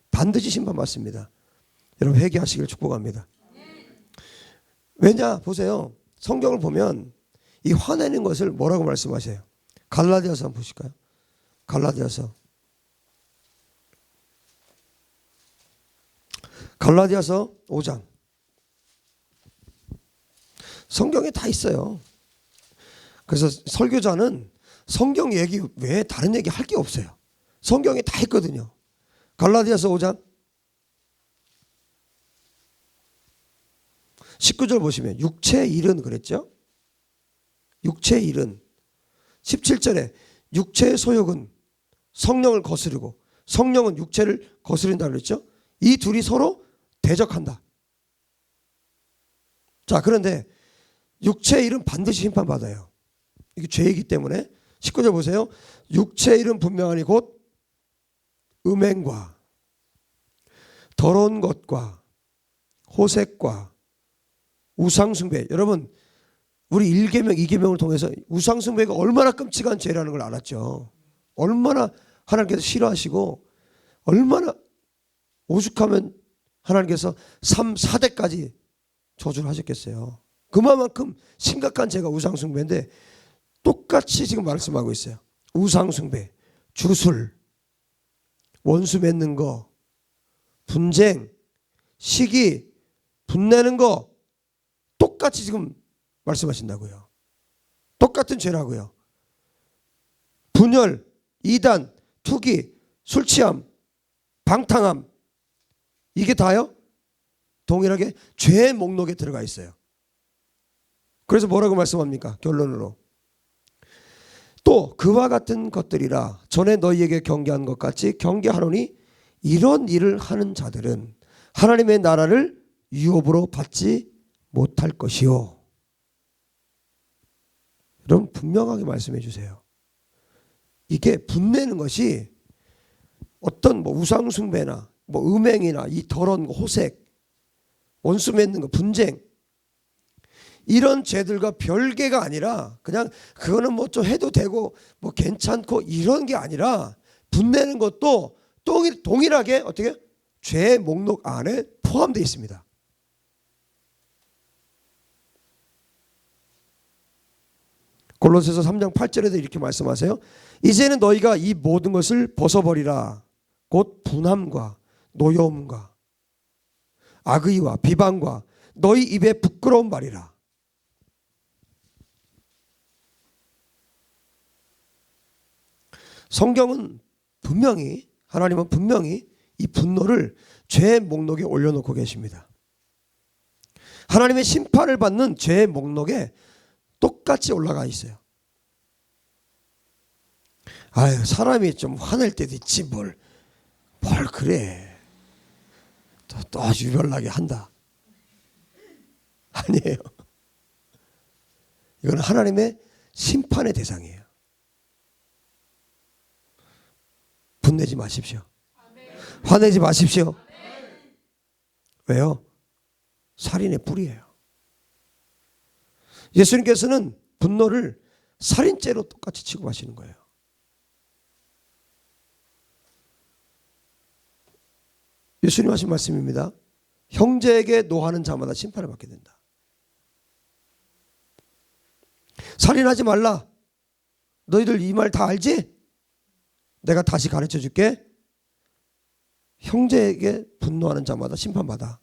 A: 반드시 심판받습니다. 여러분, 회개하시길 축복합니다. 왜냐? 보세요. 성경을 보면 이 화내는 것을 뭐라고 말씀하세요? 갈라디아서 한번 보실까요? 갈라디아서 5장. 성경에 다 있어요. 그래서 설교자는 성경 얘기 외에 다른 얘기 할 게 없어요. 성경에 다 있거든요. 갈라디아서 5장 19절 보시면 육체의 일은 그랬죠. 육체의 일은 17절에 육체의 소욕은 성령을 거스르고 성령은 육체를 거스른다 그랬죠. 이 둘이 서로 대적한다. 자, 그런데 육체의 일은 반드시 심판받아요. 이게 죄이기 때문에 19절 보세요. 육체의 일은 분명하니 곧 음행과 더러운 것과 호색과 우상숭배. 여러분, 우리 1계명, 2계명을 통해서 우상숭배가 얼마나 끔찍한 죄라는 걸 알았죠. 얼마나 하나님께서 싫어하시고 얼마나 오죽하면 하나님께서 3, 4대까지 저주를 하셨겠어요. 그만큼 심각한 죄가 우상숭배인데 똑같이 지금 말씀하고 있어요. 우상숭배, 주술, 원수 맺는 거, 분쟁, 시기, 분내는 거 똑같이 지금 말씀하신다고요. 똑같이 똑같은 죄라고요. 분열, 이단, 투기, 술 취함, 방탕함, 이게 다요 동일하게 죄의 목록에 들어가 있어요. 그래서 뭐라고 말씀합니까? 결론으로 또 그와 같은 것들이라 전에 너희에게 경계한 것 같이 경계하노니 이런 일을 하는 자들은 하나님의 나라를 유업으로 받지 못할 것이요. 여러분 분명하게 말씀해 주세요. 이게 분내는 것이 어떤 뭐 우상숭배나 뭐 음행이나 이 더러운 거, 호색, 원수 맺는 거, 분쟁 이런 죄들과 별개가 아니라 그냥 그거는 뭐 좀 해도 되고 뭐 괜찮고 이런 게 아니라 분내는 것도 동일하게 어떻게 죄 목록 안에 포함되어 있습니다. 골로새서 3장 8절에도 이렇게 말씀하세요. 이제는 너희가 이 모든 것을 벗어버리라. 곧 분함과 노여움과 악의와 비방과 너희 입에 부끄러운 말이라. 성경은 분명히 하나님은 분명히 이 분노를 죄의 목록에 올려놓고 계십니다. 하나님의 심판을 받는 죄의 목록에 똑같이 올라가 있어요. 아유 사람이 좀 화낼 때도 있지 뭘 그래 또 유별나게 한다. 아니에요. 이건 하나님의 심판의 대상이에요. 분내지 마십시오. 화내지 마십시오. 왜요? 살인의 뿌리예요. 예수님께서는 분노를 살인죄로 똑같이 취급하시는 거예요. 예수님 하신 말씀입니다. 형제에게 노하는 자마다 심판을 받게 된다. 살인하지 말라. 너희들 이 말 다 알지? 내가 다시 가르쳐 줄게. 형제에게 분노하는 자마다 심판받아.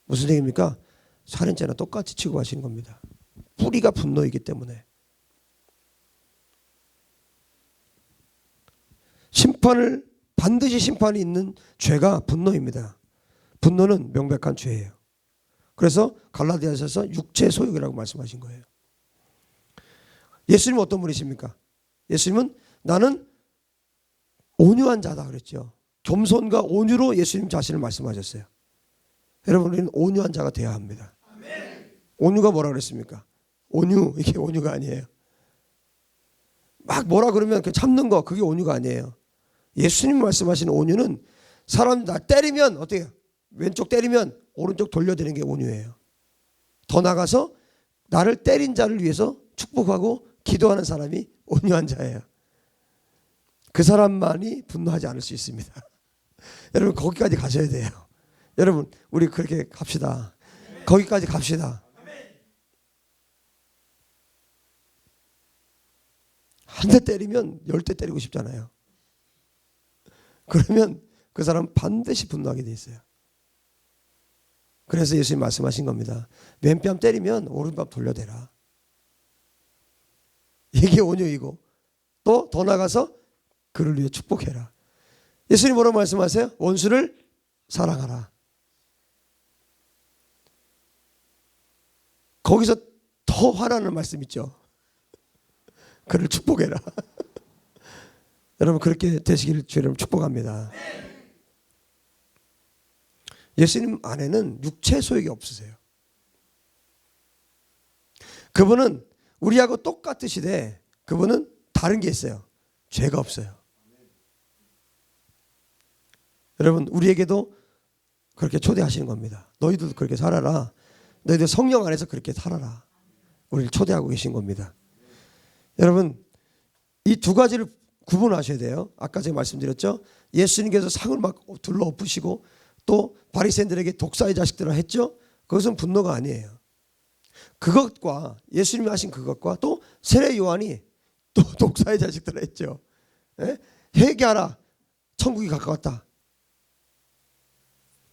A: 무슨 얘기입니까? 살인죄나 똑같이 취급하시는 겁니다. 뿌리가 분노이기 때문에. 반드시 심판이 있는 죄가 분노입니다. 분노는 명백한 죄예요. 그래서 갈라디아서에서 육체의 소욕이라고 말씀하신 거예요. 예수님은 어떤 분이십니까? 예수님은 나는 온유한 자다 그랬죠. 겸손과 온유로 예수님 자신을 말씀하셨어요. 여러분 우리는 온유한 자가 되어야 합니다. 온유가 뭐라 그랬습니까? 온유 이게 온유가 아니에요. 막 뭐라 그러면 참는 거 그게 온유가 아니에요. 예수님 말씀하시는 온유는 사람 나 때리면 어떻게 왼쪽 때리면 오른쪽 돌려드리는 게 온유예요. 더 나가서 나를 때린 자를 위해서 축복하고 기도하는 사람이 온유한 자예요. 그 사람만이 분노하지 않을 수 있습니다. 여러분 거기까지 가셔야 돼요. 여러분 우리 그렇게 갑시다. 거기까지 갑시다. 한 대 때리면 10대 때리고 싶잖아요. 그러면 그 사람 반드시 분노하게 돼 있어요. 그래서 예수님 말씀하신 겁니다. 왼뺨 때리면 오른뺨 돌려대라. 이게 온유이고 또 더 나가서 그를 위해 축복해라. 예수님 뭐라고 말씀하세요? 원수를 사랑하라. 거기서 더 화나는 말씀 있죠. 그를 축복해라. 여러분 그렇게 되시기를 주님 축복합니다. 예수님 안에는 육체 소욕이 없으세요. 그분은 우리하고 똑같으시되 그분은 다른 게 있어요. 죄가 없어요. 여러분 우리에게도 그렇게 초대하시는 겁니다. 너희들도 그렇게 살아라. 너희들 성령 안에서 그렇게 살아라. 우리를 초대하고 계신 겁니다. 여러분 이 두 가지를 구분하셔야 돼요. 아까 제가 말씀드렸죠. 예수님께서 상을 막 둘러 엎으시고 또 바리새인들에게 독사의 자식들을 했죠. 그것은 분노가 아니에요. 그것과 예수님이 하신 그것과 또 세례 요한이 또 독사의 자식들을 했죠. 예? 회개하라. 천국이 가까웠다.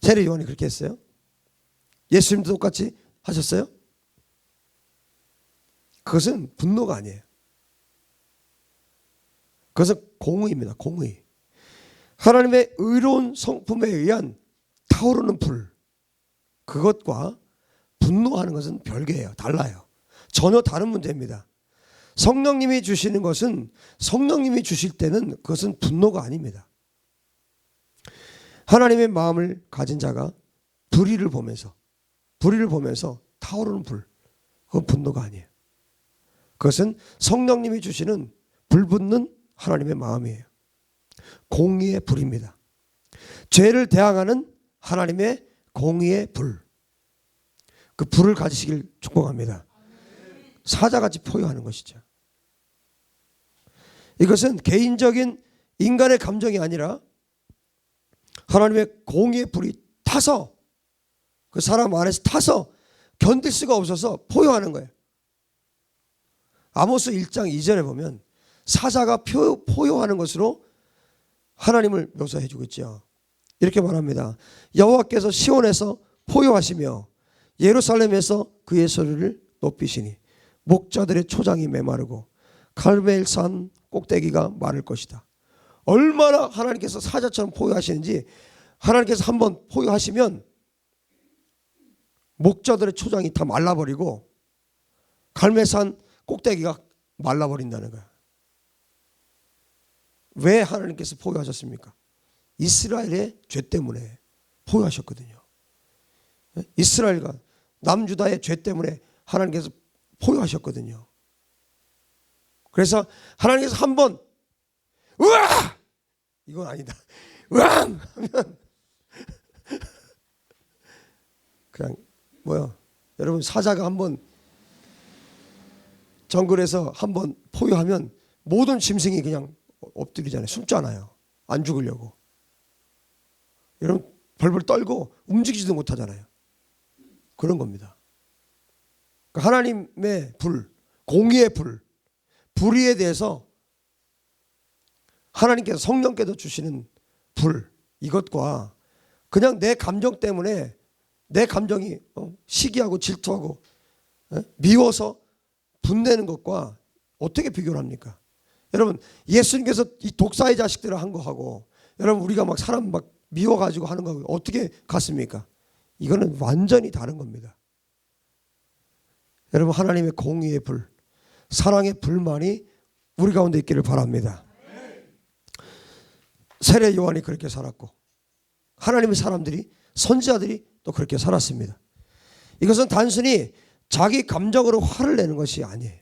A: 세례 요한이 그렇게 했어요. 예수님도 똑같이 하셨어요? 그것은 분노가 아니에요. 그것은 공의입니다. 공의. 하나님의 의로운 성품에 의한 타오르는 불, 그것과 분노하는 것은 별개예요. 달라요. 전혀 다른 문제입니다. 성령님이 주시는 것은, 성령님이 주실 때는 그것은 분노가 아닙니다. 하나님의 마음을 가진 자가 불의를 보면서 타오르는 불, 그건 분노가 아니에요. 그것은 성령님이 주시는 불붙는 하나님의 마음이에요. 공의의 불입니다. 죄를 대항하는 하나님의 공의의 불, 그 불을 가지시길 축복합니다. 사자같이 포효하는 것이죠. 이것은 개인적인 인간의 감정이 아니라 하나님의 공의의 불이 타서, 그 사람 안에서 타서 견딜 수가 없어서 포효하는 거예요. 아모스 1장 2절에 보면 사자가 포효하는 것으로 하나님을 묘사해 주고 있죠. 이렇게 말합니다. 여호와께서 시온에서 포효하시며 예루살렘에서 그의 소리를 높이시니 목자들의 초장이 메마르고 갈멜산 꼭대기가 마를 것이다. 얼마나 하나님께서 사자처럼 포효하시는지, 하나님께서 한번 포효하시면 목자들의 초장이 다 말라버리고 갈멜산 꼭대기가 말라버린다는 거야. 왜 하나님께서 포효하셨습니까? 이스라엘의 죄 때문에 포효하셨거든요. 이스라엘과 남유다의 죄 때문에 하나님께서 포효하셨거든요. 그래서 하나님께서 한번 으아! 이건 아니다. 으앙! 하면 그냥 뭐야? 여러분, 사자가 한번 정글에서 한번 포효하면 모든 짐승이 그냥 엎드리잖아요. 숨잖아요. 안 죽으려고. 여러분, 벌벌 떨고 움직이지도 못하잖아요. 그런 겁니다. 그러니까 하나님의 불, 공의의 불, 불의에 대해서 하나님께서 성령께서 주시는 불, 이것과 그냥 내 감정 때문에 내 감정이 시기하고 질투하고 미워서 분내는 것과 어떻게 비교를 합니까? 여러분, 예수님께서 이 독사의 자식들을 한 거하고 여러분 우리가 막 사람 막 미워가지고 하는 거하고 어떻게 같습니까? 이거는 완전히 다른 겁니다. 여러분, 하나님의 공의의 불, 사랑의 불만이 우리 가운데 있기를 바랍니다. 세례 요한이 그렇게 살았고 하나님의 사람들이, 선지자들이 또 그렇게 살았습니다. 이것은 단순히 자기 감정으로 화를 내는 것이 아니에요.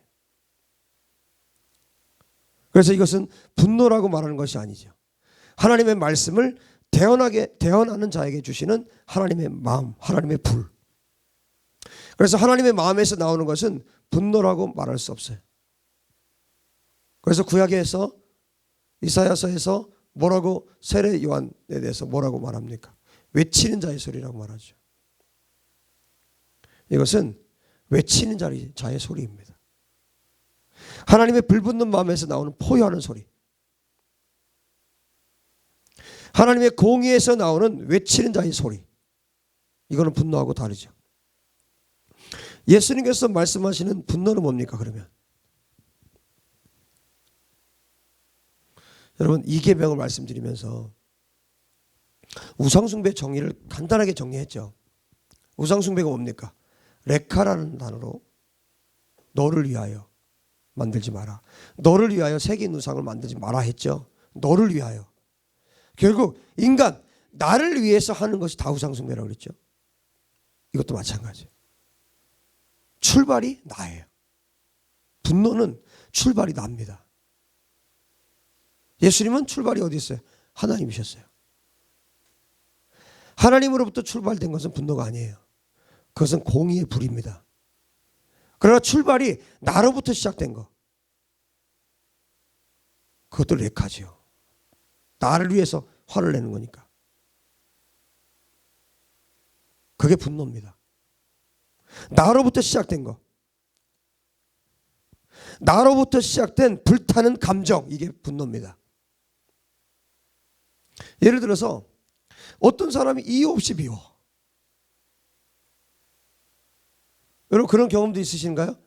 A: 그래서 이것은 분노라고 말하는 것이 아니죠. 하나님의 말씀을 대언하는 자에게 주시는 하나님의 마음, 하나님의 불. 그래서 하나님의 마음에서 나오는 것은 분노라고 말할 수 없어요. 그래서 구약에서 이사야서에서 뭐라고 세례 요한에 대해서 뭐라고 말합니까? 외치는 자의 소리라고 말하죠. 이것은 외치는 자의 소리입니다. 하나님의 불붙는 마음에서 나오는 포효하는 소리, 하나님의 공의에서 나오는 외치는 자의 소리, 이거는 분노하고 다르죠. 예수님께서 말씀하시는 분노는 뭡니까 그러면? 여러분, 이계명을 말씀드리면서 우상숭배 정의를 간단하게 정리했죠. 우상숭배가 뭡니까? 레카라는 단어로 너를 위하여 만들지 마라, 너를 위하여 새긴 우상을 만들지 마라 했죠. 너를 위하여. 결국 인간, 나를 위해서 하는 것이 다 우상숭배라고 그랬죠. 이것도 마찬가지예요. 출발이 나예요. 분노는 출발이 납니다. 예수님은 출발이 어디 있어요? 하나님이셨어요. 하나님으로부터 출발된 것은 분노가 아니에요. 그것은 공의의 불입니다. 그러나 출발이 나로부터 시작된 것, 그것도 레카지요. 나를 위해서 화를 내는 거니까. 그게 분노입니다. 나로부터 시작된 것, 나로부터 시작된 불타는 감정, 이게 분노입니다. 예를 들어서 어떤 사람이 이유 없이 미워. 여러분, 그런 경험도 있으신가요?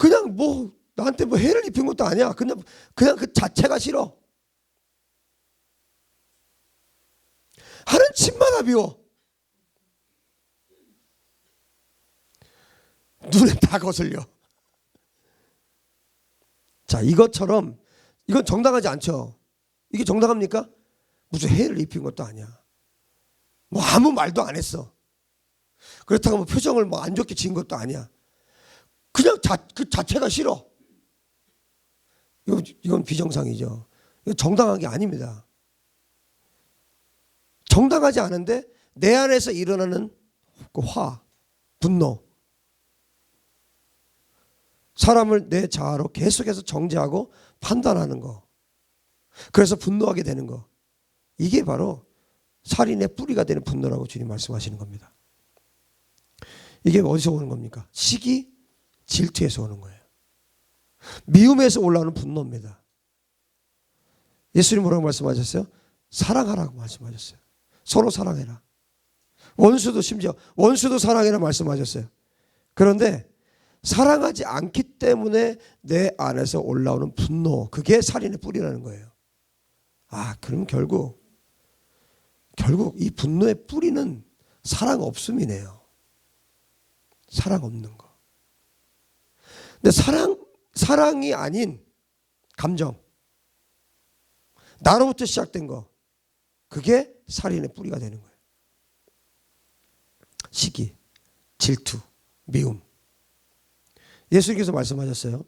A: 그냥 뭐 나한테 뭐 해를 입힌 것도 아니야. 그냥 그 자체가 싫어. 하는 집마다 미워. 눈에 다 거슬려. 자, 이것처럼 이건 정당하지 않죠. 이게 정당합니까? 무슨 해를 입힌 것도 아니야. 뭐 아무 말도 안 했어. 그렇다고 뭐 표정을 뭐 안 좋게 지은 것도 아니야. 그냥 그 자체가 싫어. 이건 비정상이죠. 이건 정당한 게 아닙니다. 정당하지 않은데 내 안에서 일어나는 그 분노. 사람을 내 자아로 계속해서 정죄하고 판단하는 거. 그래서 분노하게 되는 거. 이게 바로 살인의 뿌리가 되는 분노라고 주님 말씀하시는 겁니다. 이게 어디서 오는 겁니까? 시기, 질투에서 오는 거예요. 미움에서 올라오는 분노입니다. 예수님 뭐라고 말씀하셨어요? 사랑하라고 말씀하셨어요. 서로 사랑해라. 심지어 원수도 사랑해라 말씀하셨어요. 그런데 사랑하지 않기 때문에 내 안에서 올라오는 분노, 그게 살인의 뿌리라는 거예요. 그럼 결국 이 분노의 뿌리는 사랑 없음이네요. 사랑 없는 거. 근데 사랑이 아닌 감정, 나로부터 시작된 거, 그게 살인의 뿌리가 되는 거예요. 시기, 질투, 미움. 예수님께서 말씀하셨어요.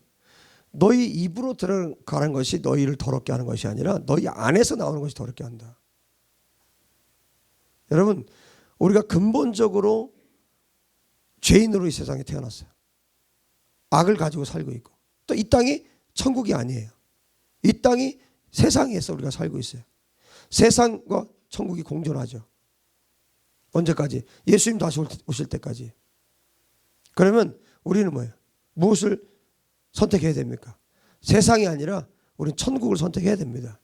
A: 너희 입으로 들어가는 것이 너희를 더럽게 하는 것이 아니라 너희 안에서 나오는 것이 더럽게 한다. 여러분, 우리가 근본적으로 죄인으로 이 세상에 태어났어요. 악을 가지고 살고 있고, 또 이 땅이 천국이 아니에요. 이 땅이 세상에서 우리가 살고 있어요. 세상과 천국이 공존하죠. 언제까지? 예수님 다시 오실 때까지. 그러면 우리는 뭐예요? 무엇을 선택해야 됩니까? 세상이 아니라 우리는 천국을 선택해야 됩니다.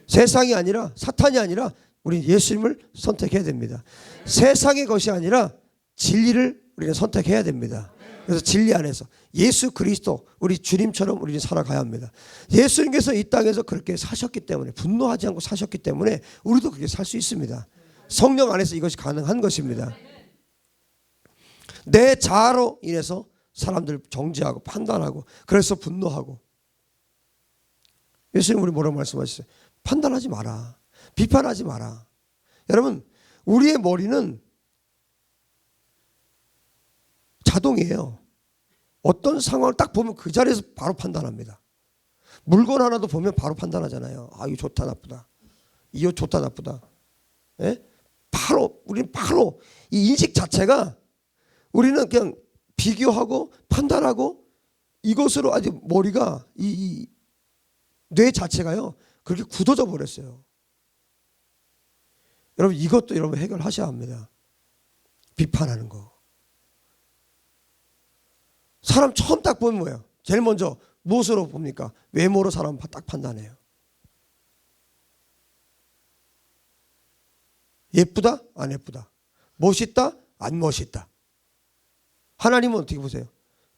A: 세상이 아니라, 사탄이 아니라 우리는 예수님을 선택해야 됩니다. 세상의 것이 아니라 진리를 우리는 선택해야 됩니다. 그래서 진리 안에서 예수 그리스도, 우리 주님처럼 우리는 살아가야 합니다. 예수님께서 이 땅에서 그렇게 사셨기 때문에, 분노하지 않고 사셨기 때문에 우리도 그렇게 살 수 있습니다. 성령 안에서 이것이 가능한 것입니다. 내 자아로 인해서 사람들 정죄하고 판단하고, 그래서 분노하고. 예수님 우리 뭐라고 말씀하셨어요? 판단하지 마라. 비판하지 마라. 여러분, 우리의 머리는 자동이에요. 어떤 상황을 딱 보면 그 자리에서 바로 판단합니다. 물건 하나도 보면 바로 판단하잖아요. 이거 좋다 나쁘다. 이 옷 좋다 나쁘다. 예? 우리는 바로 이 인식 자체가, 우리는 그냥 비교하고 판단하고, 이것으로 아주 머리가, 이 뇌 자체가요, 그렇게 굳어져 버렸어요. 여러분, 이것도 여러분 해결하셔야 합니다. 비판하는 거. 사람 처음 딱 보면 뭐예요? 제일 먼저 무엇으로 봅니까? 외모로 사람 딱 판단해요. 예쁘다? 안 예쁘다. 멋있다? 안 멋있다. 하나님은 어떻게 보세요?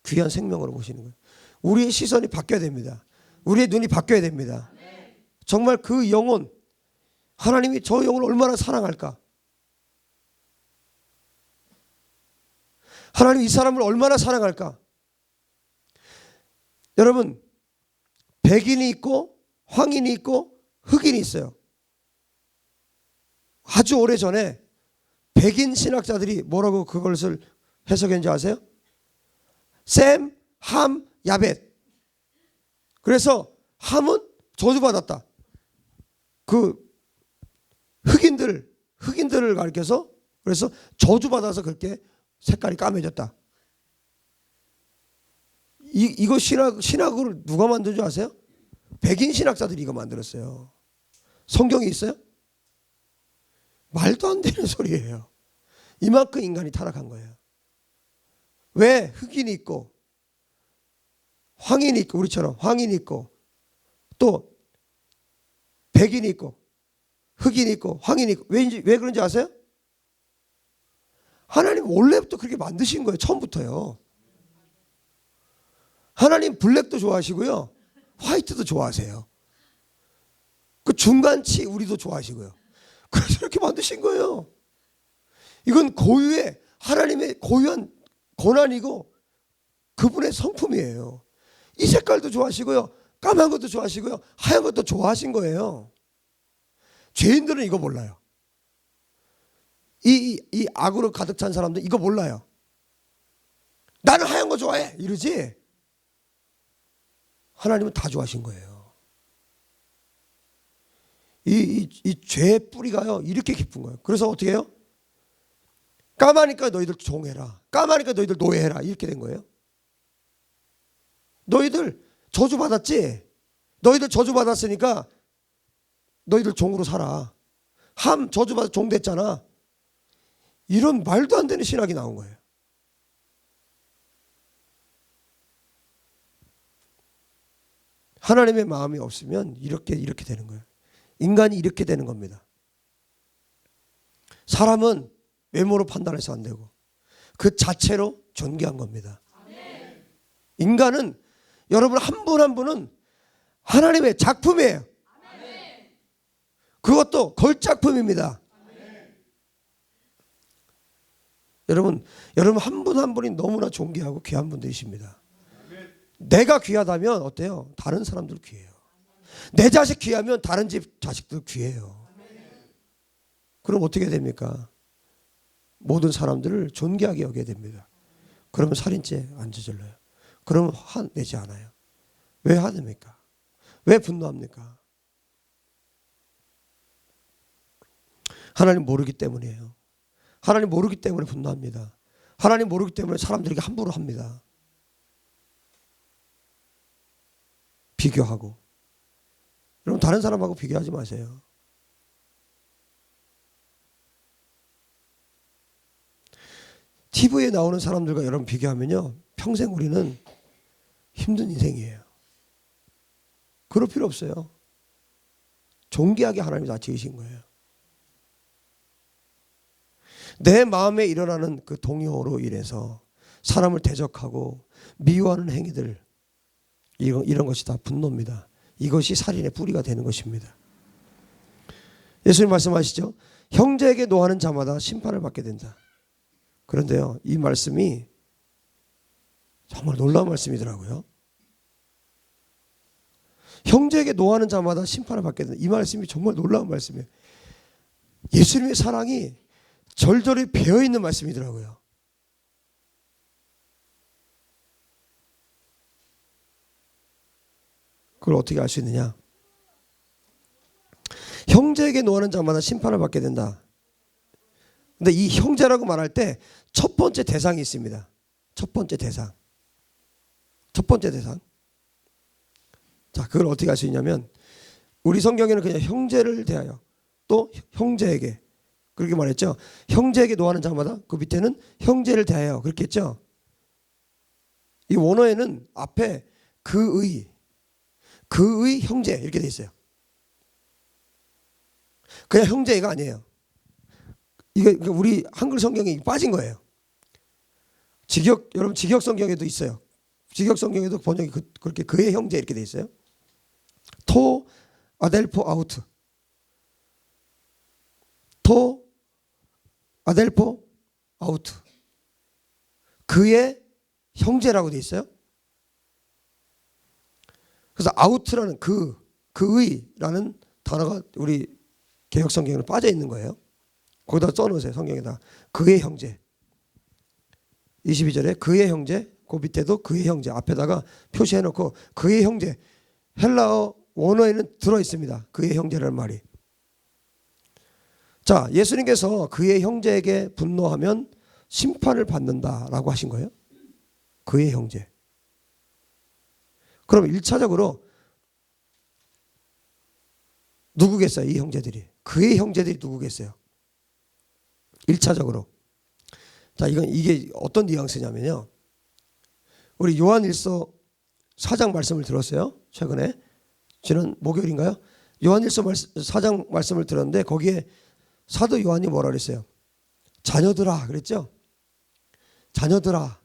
A: 귀한 생명으로 보시는 거예요. 우리의 시선이 바뀌어야 됩니다. 우리의 눈이 바뀌어야 됩니다. 정말 그 영혼, 하나님이 저 영혼을 얼마나 사랑할까? 하나님 이 사람을 얼마나 사랑할까? 여러분, 백인이 있고 황인이 있고 흑인이 있어요. 아주 오래전에 백인 신학자들이 뭐라고 그것을 해석했는지 아세요? 셈, 함, 야벳. 그래서 함은 저주받았다. 그 흑인들을 가리켜서, 그래서 저주받아서 그렇게 색깔이 까매졌다. 이거 신학을 누가 만든 줄 아세요? 백인 신학자들이 이거 만들었어요. 성경이 있어요? 말도 안 되는 소리예요. 이만큼 인간이 타락한 거예요. 왜? 흑인이 있고 황인이 있고, 우리처럼 황인이 있고, 또 백인이 있고 흑인이 있고 황인이 있고. 왜 그런지 아세요? 하나님 원래부터 그렇게 만드신 거예요. 처음부터요. 하나님 블랙도 좋아하시고요, 화이트도 좋아하세요. 그 중간치 우리도 좋아하시고요. 그래서 이렇게 만드신 거예요. 이건 고유의 하나님의 고유한 권한이고 그분의 성품이에요. 이 색깔도 좋아하시고요, 까만 것도 좋아하시고요, 하얀 것도 좋아하신 거예요. 죄인들은 이거 몰라요. 이 악으로 가득 찬 사람들 이거 몰라요. 나는 하얀 거 좋아해 이러지. 하나님은 다 좋아하신 거예요. 이 죄의 뿌리가요 이렇게 깊은 거예요. 그래서 어떻게 해요? 까마니까 너희들 종해라, 까마니까 너희들 노예해라, 이렇게 된 거예요. 너희들 저주받았지? 너희들 저주받았으니까 너희들 종으로 살아. 함 저주받아 종 됐잖아. 이런 말도 안 되는 신학이 나온 거예요. 하나님의 마음이 없으면 이렇게 되는 거예요. 인간이 이렇게 되는 겁니다. 사람은 외모로 판단해서 안 되고 그 자체로 존귀한 겁니다. 인간은 여러분 한 분 한 분은 하나님의 작품이에요. 그것도 걸작품입니다. 여러분 한 분 한 분이 너무나 존귀하고 귀한 분들이십니다. 내가 귀하다면 어때요? 다른 사람들 귀해요. 내 자식 귀하면 다른 집 자식들 귀해요. 그럼 어떻게 됩니까? 모든 사람들을 존귀하게 여겨야 됩니다. 그러면 살인죄 안 저질러요. 그러면 화내지 않아요. 왜 화냅니까? 왜 분노합니까? 하나님 모르기 때문이에요. 하나님 모르기 때문에 분노합니다. 하나님 모르기 때문에 사람들에게 함부로 합니다. 비교하고. 여러분 다른 사람하고 비교하지 마세요. TV에 나오는 사람들과 여러분 비교하면요, 평생 우리는 힘든 인생이에요. 그럴 필요 없어요. 존귀하게 하나님이 다 지으신 거예요. 내 마음에 일어나는 그 동요로 인해서 사람을 대적하고 미워하는 행위들, 이런 것이 다 분노입니다. 이것이 살인의 뿌리가 되는 것입니다. 예수님 말씀하시죠. 형제에게 노하는 자마다 심판을 받게 된다. 그런데요, 이 말씀이 정말 놀라운 말씀이더라고요. 형제에게 노하는 자마다 심판을 받게 된다. 이 말씀이 정말 놀라운 말씀이에요. 예수님의 사랑이 절절히 배어있는 말씀이더라고요. 그걸 어떻게 알 수 있느냐? 형제에게 노하는 자마다 심판을 받게 된다. 근데 이 형제라고 말할 때 첫 번째 대상이 있습니다. 첫 번째 대상. 자, 그걸 어떻게 알 수 있냐면 우리 성경에는 그냥 형제를 대하여 또 형제에게 그렇게 말했죠. 형제에게 노하는 자마다 그 밑에는 형제를 대하여 그렇게 했죠. 이 원어에는 앞에 그의 형제 이렇게 돼 있어요. 그냥 형제가 아니에요. 이게 우리 한글 성경에 빠진 거예요. 여러분 직역 성경에도 있어요. 직역 성경에도 번역이 그렇게 그의 형제 이렇게 돼 있어요. 토 아델포 아우트. 토 아델포 아우트. 그의 형제라고 돼 있어요. 그래서 아우트라는 그의라는 단어가 우리 개역 성경에는 빠져 있는 거예요. 거기다 써놓으세요. 성경에다 그의 형제. 22절에 그의 형제, 그 밑에도 그의 형제 앞에다가 표시해놓고 그의 형제. 헬라어 원어에는 들어있습니다. 그의 형제라는 말이. 자, 예수님께서 그의 형제에게 분노하면 심판을 받는다라고 하신 거예요. 그의 형제. 그럼 1차적으로 누구겠어요? 이 형제들이. 그의 형제들이 누구겠어요? 1차적으로. 자, 이게 어떤 뉘앙스냐면요. 우리 요한일서 4장 말씀을 들었어요. 최근에. 지난 목요일인가요? 요한일서 4장 말씀을 들었는데 거기에 사도 요한이 뭐라 그랬어요? 자녀들아 그랬죠? 자녀들아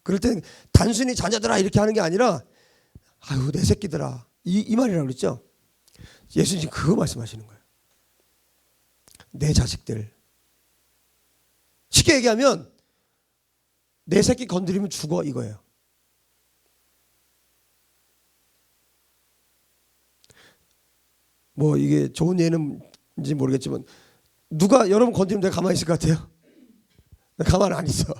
A: 그럴 땐 단순히 자녀들아 이렇게 하는 게 아니라 아유 내 새끼들아 이 말이라고 그랬죠. 예수님 그거 말씀하시는 거예요. 내 자식들. 쉽게 얘기하면 내 새끼 건드리면 죽어 이거예요. 뭐 이게 좋은 예는지 모르겠지만 누가 여러분 건드리면 내가 가만히 있을 것 같아요? 내가 가만히 안 있어.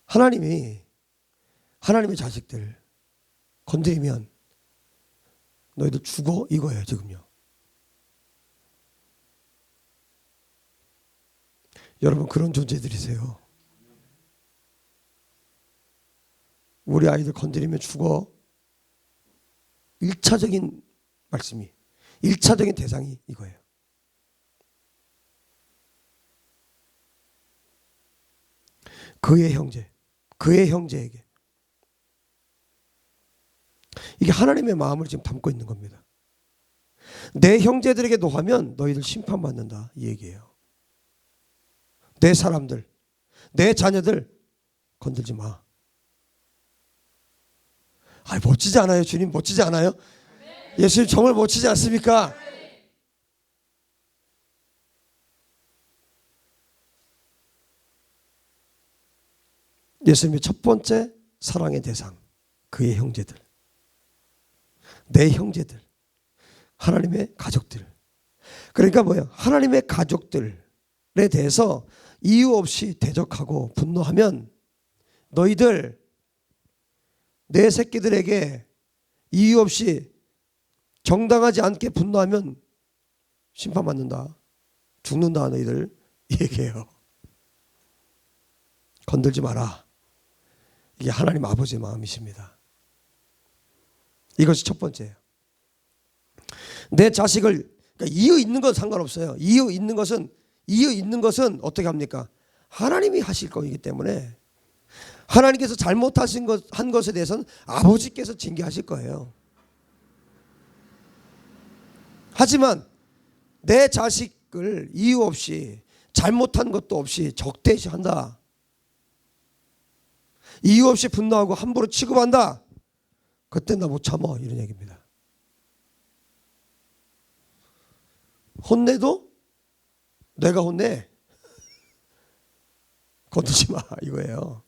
A: 하나님의 자식들 건드리면 너희들 죽어 이거예요 지금요. 여러분 그런 존재들이세요. 우리 아이들 건드리면 죽어. 1차적인 말씀이 1차적인 대상이 이거예요. 그의 형제에게 이게 하나님의 마음을 지금 담고 있는 겁니다. 내 형제들에게 노하면 너희들 심판받는다 이 얘기예요. 내 사람들, 내 자녀들 건들지 마. 아, 멋지지 않아요? 주님 멋지지 않아요? 예수님 정말 멋지지 않습니까? 예수님의 첫 번째 사랑의 대상, 그의 형제들, 내 형제들, 하나님의 가족들. 그러니까 뭐예요? 하나님의 가족들에 대해서 이유 없이 대적하고 분노하면 너희들 내 새끼들에게 이유 없이 정당하지 않게 분노하면 심판받는다. 죽는다 너희들 이 얘기예요. 건들지 마라. 이게 하나님 아버지의 마음이십니다. 이것이 첫 번째예요. 내 자식을 그러니까 이유 있는 건 상관없어요. 이유 있는 것은 어떻게 합니까? 하나님이 하실 거이기 때문에 하나님께서 잘못하신 한 것에 대해서는 아버지께서 징계하실 거예요. 하지만 내 자식을 이유 없이 잘못한 것도 없이 적대시한다. 이유 없이 분노하고 함부로 취급한다. 그때 나 못 참아 이런 얘기입니다. 혼내도 내가 혼내. 건드지 마 이거예요.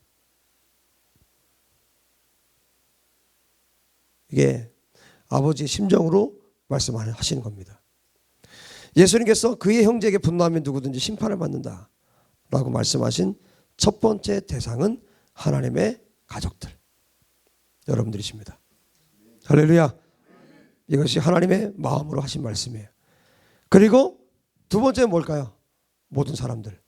A: 이게 아버지의 심정으로 말씀하시는 겁니다. 예수님께서 그의 형제에게 분노하면 누구든지 심판을 받는다 라고 말씀하신 첫 번째 대상은 하나님의 가족들 여러분들이십니다. 할렐루야. 이것이 하나님의 마음으로 하신 말씀이에요. 그리고 두 번째는 뭘까요? 모든 사람들.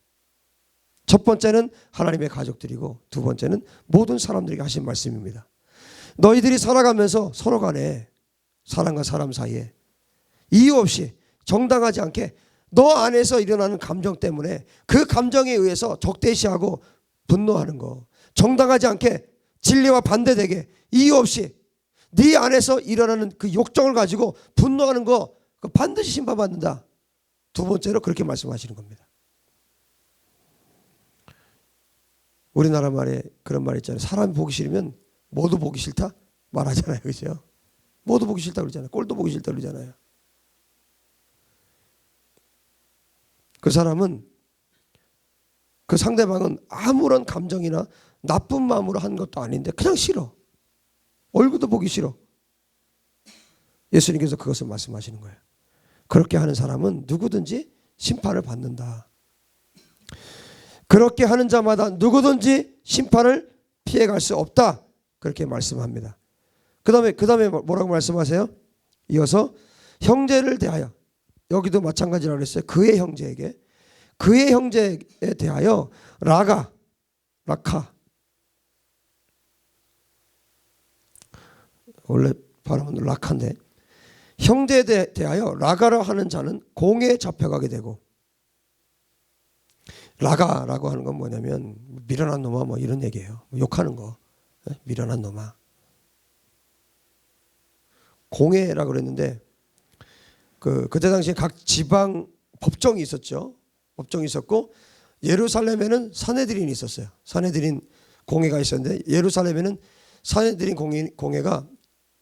A: 첫 번째는 하나님의 가족들이고 두 번째는 모든 사람들에게 하신 말씀입니다. 너희들이 살아가면서 서로 간에 사람과 사람 사이에 이유 없이 정당하지 않게 너 안에서 일어나는 감정 때문에 그 감정에 의해서 적대시하고 분노하는 거, 정당하지 않게 진리와 반대되게 이유 없이 네 안에서 일어나는 그 욕정을 가지고 분노하는 거 반드시 심판받는다. 두 번째로 그렇게 말씀하시는 겁니다. 우리나라 말에 그런 말 있잖아요. 사람 보기 싫으면 모두 보기 싫다 말하잖아요. 그렇죠? 모두 보기 싫다 그러잖아요. 꼴도 보기 싫다 그러잖아요. 그 사람은 그 상대방은 아무런 감정이나 나쁜 마음으로 한 것도 아닌데 그냥 싫어. 얼굴도 보기 싫어. 예수님께서 그것을 말씀하시는 거예요. 그렇게 하는 사람은 누구든지 심판을 받는다. 그렇게 하는 자마다 누구든지 심판을 피해갈 수 없다. 그렇게 말씀합니다. 그 다음에 뭐라고 말씀하세요? 이어서 형제를 대하여, 여기도 마찬가지라고 했어요. 그의 형제에게, 그의 형제에 대하여 라카, 원래 발음은 라카인데 형제에 대하여 라가라 하는 자는 공에 잡혀가게 되고, 라가라고 하는 건 뭐냐면 미련한 놈아 뭐 이런 얘기예요. 욕하는 거. 미련한 놈아. 공회라고 그랬는데 그때 당시에 각 지방 법정이 있었죠. 법정이 있었고 예루살렘에는 사내들인이 있었어요. 사내들인 공회가 있었는데 예루살렘에는 사내들인 공회가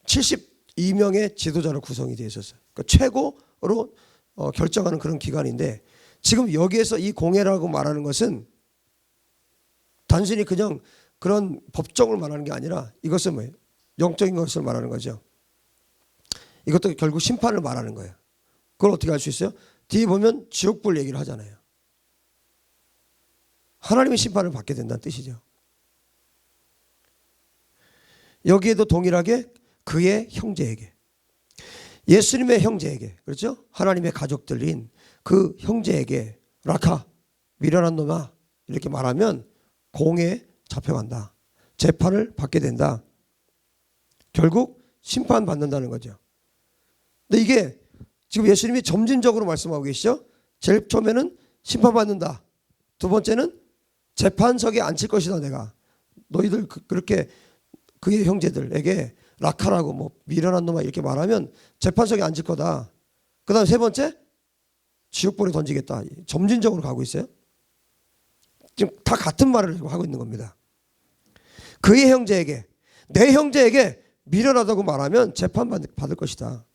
A: 72명의 지도자로 구성이 되어 있었어요. 그러니까 최고로 결정하는 그런 기관인데 지금 여기에서 이 공회라고 말하는 것은 단순히 그냥 그런 법정을 말하는 게 아니라 이것은 뭐예요? 영적인 것을 말하는 거죠. 이것도 결국 심판을 말하는 거예요. 그걸 어떻게 알 수 있어요? 뒤에 보면 지옥불 얘기를 하잖아요. 하나님의 심판을 받게 된다는 뜻이죠. 여기에도 동일하게 그의 형제에게, 예수님의 형제에게, 그렇죠? 하나님의 가족들인 그 형제에게 라카, 미련한 놈아 이렇게 말하면 공에 잡혀간다. 재판을 받게 된다. 결국 심판받는다는 거죠. 근데 이게 지금 예수님이 점진적으로 말씀하고 계시죠. 제일 처음에는 심판받는다. 두 번째는 재판석에 앉힐 것이다. 내가 너희들 그렇게 그의 형제들에게 라카라고 뭐 미련한 놈아 이렇게 말하면 재판석에 앉을 거다. 그 다음 세 번째 지옥불에 던지겠다. 점진적으로 가고 있어요. 지금 다 같은 말을 하고 있는 겁니다. 그의 형제에게, 내 형제에게 미련하다고 말하면 재판받을 것이다.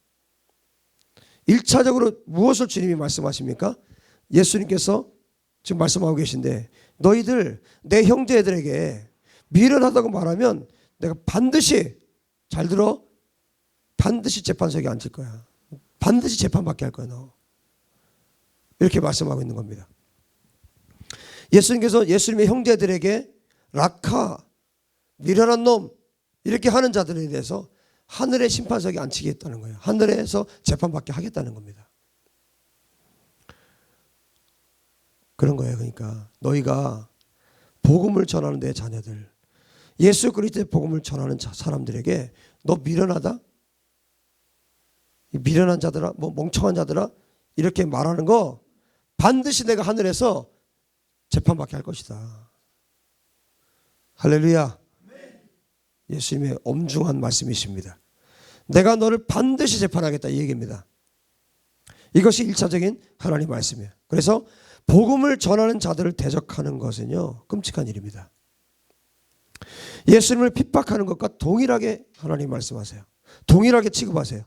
A: 1차적으로 무엇을 주님이 말씀하십니까? 예수님께서 지금 말씀하고 계신데 너희들 내 형제들에게 미련하다고 말하면 내가 반드시, 잘 들어, 반드시 재판석에 앉힐 거야. 반드시 재판받게 할 거야 너. 이렇게 말씀하고 있는 겁니다. 예수님께서 예수님의 형제들에게 라카, 미련한 놈 이렇게 하는 자들에 대해서 하늘의 심판석에 앉히겠다는 거예요. 하늘에서 재판받게 하겠다는 겁니다. 그런 거예요. 그러니까 너희가 복음을 전하는 내 자녀들, 예수 그리스도의 복음을 전하는 사람들에게 너 미련하다? 미련한 자들아, 뭐 멍청한 자들아 이렇게 말하는 거 반드시 내가 하늘에서 재판받게 할 것이다. 할렐루야. 예수님의 엄중한 말씀이십니다. 내가 너를 반드시 재판하겠다 이 얘기입니다. 이것이 1차적인 하나님 말씀이에요. 그래서 복음을 전하는 자들을 대적하는 것은요 끔찍한 일입니다. 예수님을 핍박하는 것과 동일하게 하나님 말씀하세요. 동일하게 취급하세요.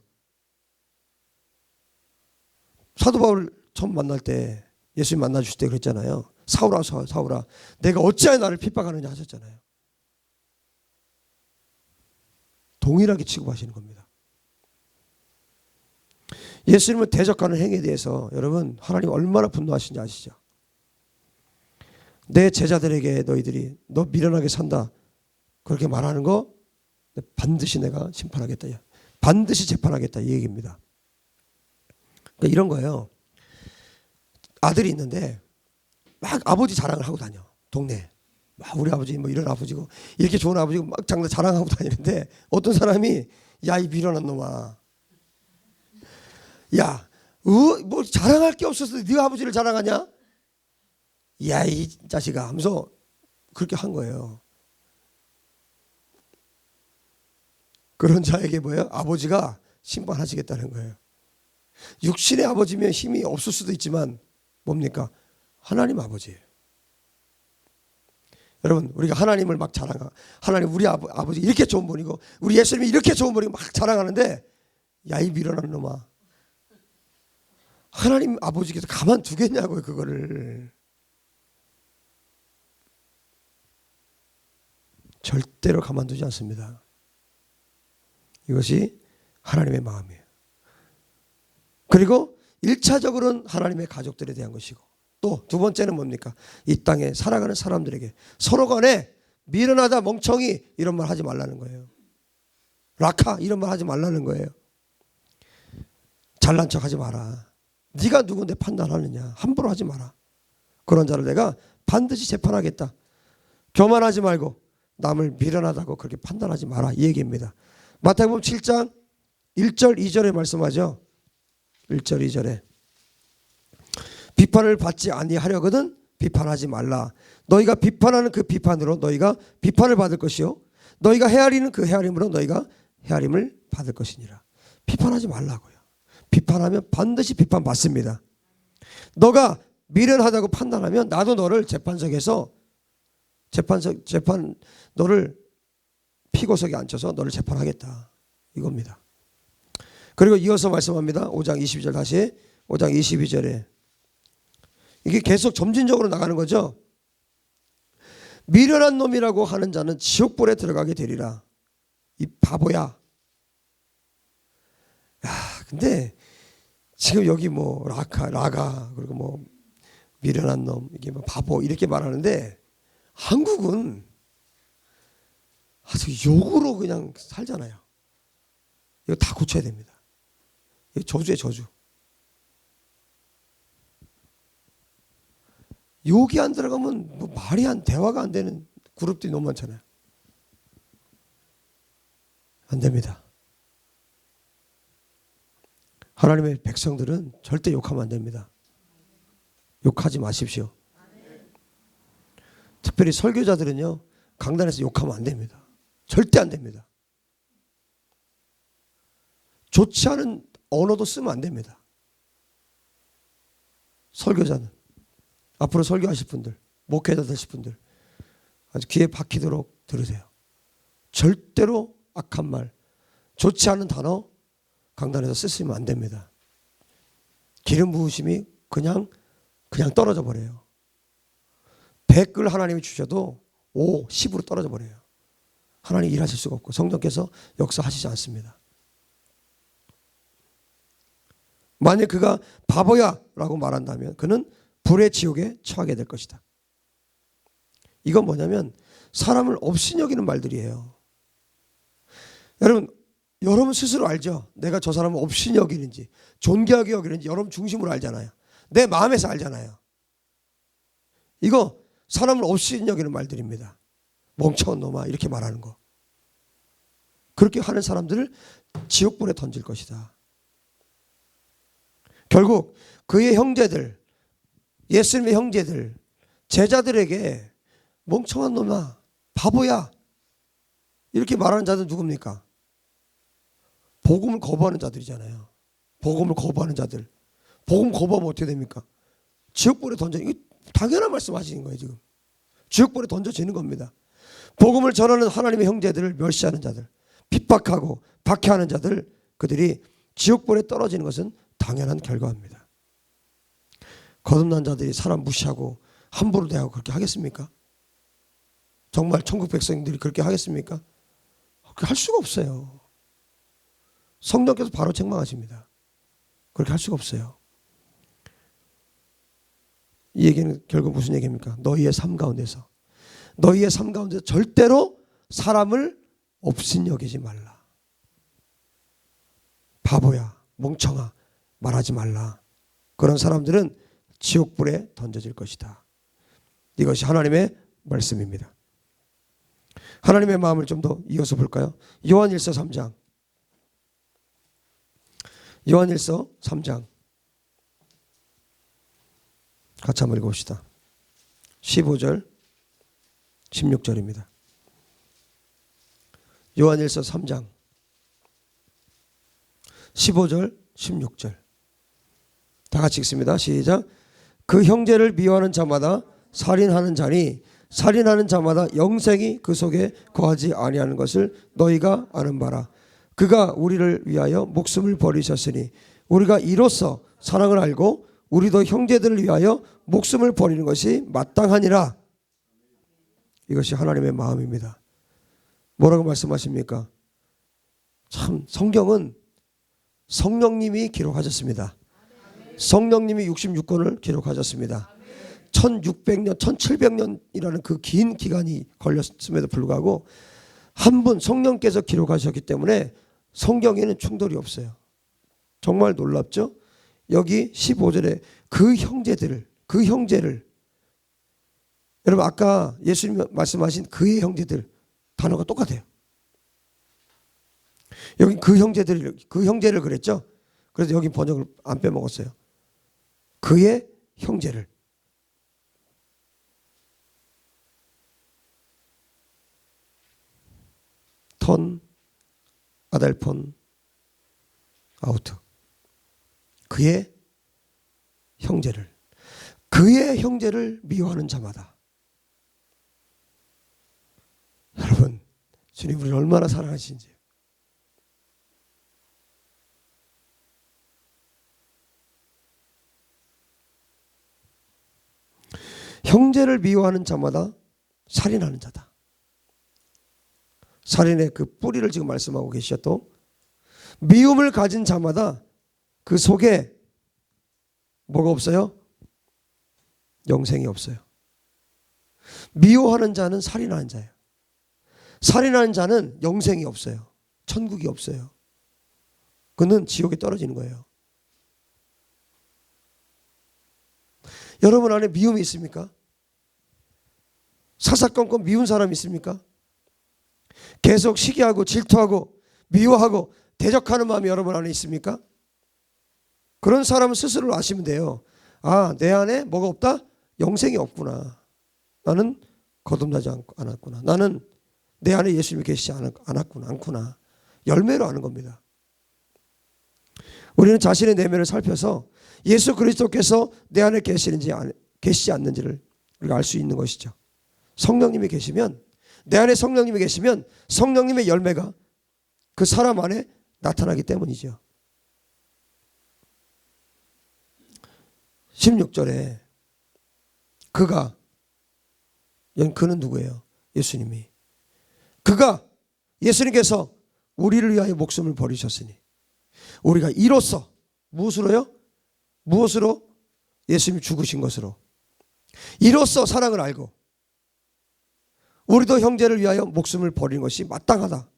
A: 사도 바울 처음 만날 때 예수님 만나 주실 때 그랬잖아요. 사울아 사울아 내가 어찌하여 나를 핍박하느냐 하셨잖아요. 동일하게 취급하시는 겁니다. 예수님을 대적하는 행위에 대해서 여러분 하나님 얼마나 분노하시는지 아시죠? 내 제자들에게 너희들이 너 미련하게 산다 그렇게 말하는 거 반드시 내가 심판하겠다. 반드시 재판하겠다 이 얘기입니다. 그러니까 이런 거예요. 아들이 있는데 막 아버지 자랑을 하고 다녀. 동네에. 막 우리 아버지 뭐 이런 아버지고 이렇게 좋은 아버지고 막 자랑하고 다니는데 어떤 사람이 야 이 미련한 놈아 야 뭐 자랑할 게 없어서 네 아버지를 자랑하냐? 야 이 자식아 하면서 그렇게 한 거예요. 그런 자에게 뭐예요? 아버지가 심판하시겠다는 거예요. 육신의 아버지면 힘이 없을 수도 있지만 뭡니까? 하나님 아버지예요. 여러분 우리가 하나님을 막 자랑하고 하나님 우리 아버지 이렇게 좋은 분이고 우리 예수님이 이렇게 좋은 분이고 막 자랑하는데 야 이 미련한 놈아 하나님 아버지께서 가만두겠냐고요 그거를. 절대로 가만두지 않습니다. 이것이 하나님의 마음이에요. 그리고 1차적으로는 하나님의 가족들에 대한 것이고 또 두 번째는 뭡니까? 이 땅에 살아가는 사람들에게 서로 간에 미련하다 멍청이 이런 말 하지 말라는 거예요. 라카 이런 말 하지 말라는 거예요. 잘난 척 하지 마라. 네가 누군데 판단하느냐. 함부로 하지 마라. 그런 자를 내가 반드시 재판하겠다. 교만하지 말고 남을 미련하다고 그렇게 판단하지 마라 이 얘기입니다. 마태복음 7장 1절 2절에 말씀하죠. 1절 2절에 비판을 받지 아니하려거든 비판하지 말라. 너희가 비판하는 그 비판으로 너희가 비판을 받을 것이요 너희가 헤아리는 그 헤아림으로 너희가 헤아림을 받을 것이니라. 비판하지 말라고요. 비판하면 반드시 비판받습니다. 너가 미련하다고 판단하면 나도 너를 너를 피고석에 앉혀서 너를 재판하겠다. 이겁니다. 그리고 이어서 말씀합니다. 5장 22절 다시 5장 22절에 이게 계속 점진적으로 나가는 거죠. 미련한 놈이라고 하는 자는 지옥불에 들어가게 되리라. 이 바보야. 근데 지금 여기 뭐 라가 그리고 뭐 미련한 놈 이게 뭐 바보 이렇게 말하는데 한국은 아주 욕으로 그냥 살잖아요. 이거 다 고쳐야 됩니다. 이거 저주예요, 저주. 욕이 안 들어가면 뭐 대화가 안 되는 그룹들이 너무 많잖아요. 안 됩니다. 하나님의 백성들은 절대 욕하면 안 됩니다. 욕하지 마십시오. 특별히 설교자들은요, 강단에서 욕하면 안 됩니다. 절대 안 됩니다. 좋지 않은 언어도 쓰면 안 됩니다. 설교자는. 앞으로 설교하실 분들, 목회자 되실 분들 아주 귀에 박히도록 들으세요. 절대로 악한 말, 좋지 않은 단어 강단에서 쓰시면 안 됩니다. 기름 부으심이 그냥 떨어져 버려요. 100을 하나님이 주셔도 5, 10으로 떨어져 버려요. 하나님 일하실 수가 없고 성령께서 역사하시지 않습니다. 만약 그가 바보야 라고 말한다면 그는 불의 지옥에 처하게 될 것이다. 이건 뭐냐면 사람을 업신여기는 말들이에요. 여러분 스스로 알죠? 내가 저 사람을 업신여기는지 존귀하게 여기는지 여러분 중심으로 알잖아요. 내 마음에서 알잖아요. 이거 사람을 업신여기는 말들입니다. 멍청한 놈아 이렇게 말하는 거. 그렇게 하는 사람들을 지옥불에 던질 것이다. 결국 그의 형제들, 예수님의 형제들, 제자들에게 멍청한 놈아, 바보야 이렇게 말하는 자들은 누굽니까? 복음을 거부하는 자들이잖아요. 복음을 거부하는 자들. 복음 거부하면 어떻게 됩니까? 지옥불에 이게 당연한 말씀 하시는 거예요. 지금 지옥불에 던져지는 겁니다. 복음을 전하는 하나님의 형제들을 멸시하는 자들, 핍박하고 박해하는 자들, 그들이 지옥불에 떨어지는 것은 당연한 결과입니다. 거듭난 자들이 사람 무시하고 함부로 대하고 그렇게 하겠습니까? 정말 천국 백성들이 그렇게 하겠습니까? 그렇게 할 수가 없어요. 성령께서 바로 책망하십니다. 그렇게 할 수가 없어요. 이 얘기는 결국 무슨 얘기입니까? 너희의 삶 가운데서 절대로 사람을 업신여기지 말라. 바보야, 멍청아 말하지 말라. 그런 사람들은 지옥불에 던져질 것이다. 이것이 하나님의 말씀입니다. 하나님의 마음을 좀 더 이어서 볼까요? 요한일서 3장. 요한일서 3장 같이 한번 읽어봅시다. 15절 16절입니다. 요한일서 3장 15절 16절 다 같이 읽습니다. 시작. 그 형제를 미워하는 자마다 살인하는 자니 살인하는 자마다 영생이 그 속에 거하지 아니하는 것을 너희가 아는 바라. 그가 우리를 위하여 목숨을 버리셨으니 우리가 이로써 사랑을 알고 우리도 형제들을 위하여 목숨을 버리는 것이 마땅하니라. 이것이 하나님의 마음입니다. 뭐라고 말씀하십니까? 참 성경은 성령님이 기록하셨습니다. 성령님이 66권을 기록하셨습니다. 1600년, 1700년이라는 그 긴 기간이 걸렸음에도 불구하고 한 분 성령께서 기록하셨기 때문에 성경에는 충돌이 없어요. 정말 놀랍죠? 여기 15절에 그 형제를 여러분 아까 예수님 말씀하신 그의 형제들 단어가 똑같아요. 여기 그 형제를 그랬죠? 그래서 여기 번역을 안 빼먹었어요. 그의 형제를. 턴, 아델폰, 아우트. 그의 형제를. 그 그의 형제를 미워하는 자마다. 여러분, 주님 우리를 얼마나 사랑하시는지. 형제를 미워하는 자마다 살인하는 자다. 살인의 그 뿌리를 지금 말씀하고 계셨고, 미움을 가진 자마다 그 속에 뭐가 없어요? 영생이 없어요. 미워하는 자는 살인하는 자예요. 살인하는 자는 영생이 없어요. 천국이 없어요. 그는 지옥에 떨어지는 거예요. 여러분 안에 미움이 있습니까? 사사건건 미운 사람이 있습니까? 계속 시기하고 질투하고 미워하고 대적하는 마음이 여러분 안에 있습니까? 그런 사람은 스스로 아시면 돼요. 아, 내 안에 뭐가 없다? 영생이 없구나. 나는 거듭나지 않았구나. 나는 내 안에 예수님이 계시지 않구나. 열매로 아는 겁니다. 우리는 자신의 내면을 살펴서 예수 그리스도께서 내 안에 계시는지 계시지 않는지를 우리가 알 수 있는 것이죠. 성령님이 계시면, 내 안에 성령님이 계시면 성령님의 열매가 그 사람 안에 나타나기 때문이죠. 16절에 그가, 그는 누구예요? 예수님이. 그가, 예수님께서 우리를 위하여 목숨을 버리셨으니 우리가 이로써 무엇으로요? 무엇으로? 예수님이 죽으신 것으로. 이로써 사랑을 알고 우리도 형제를 위하여 목숨을 버리는 것이 마땅하다.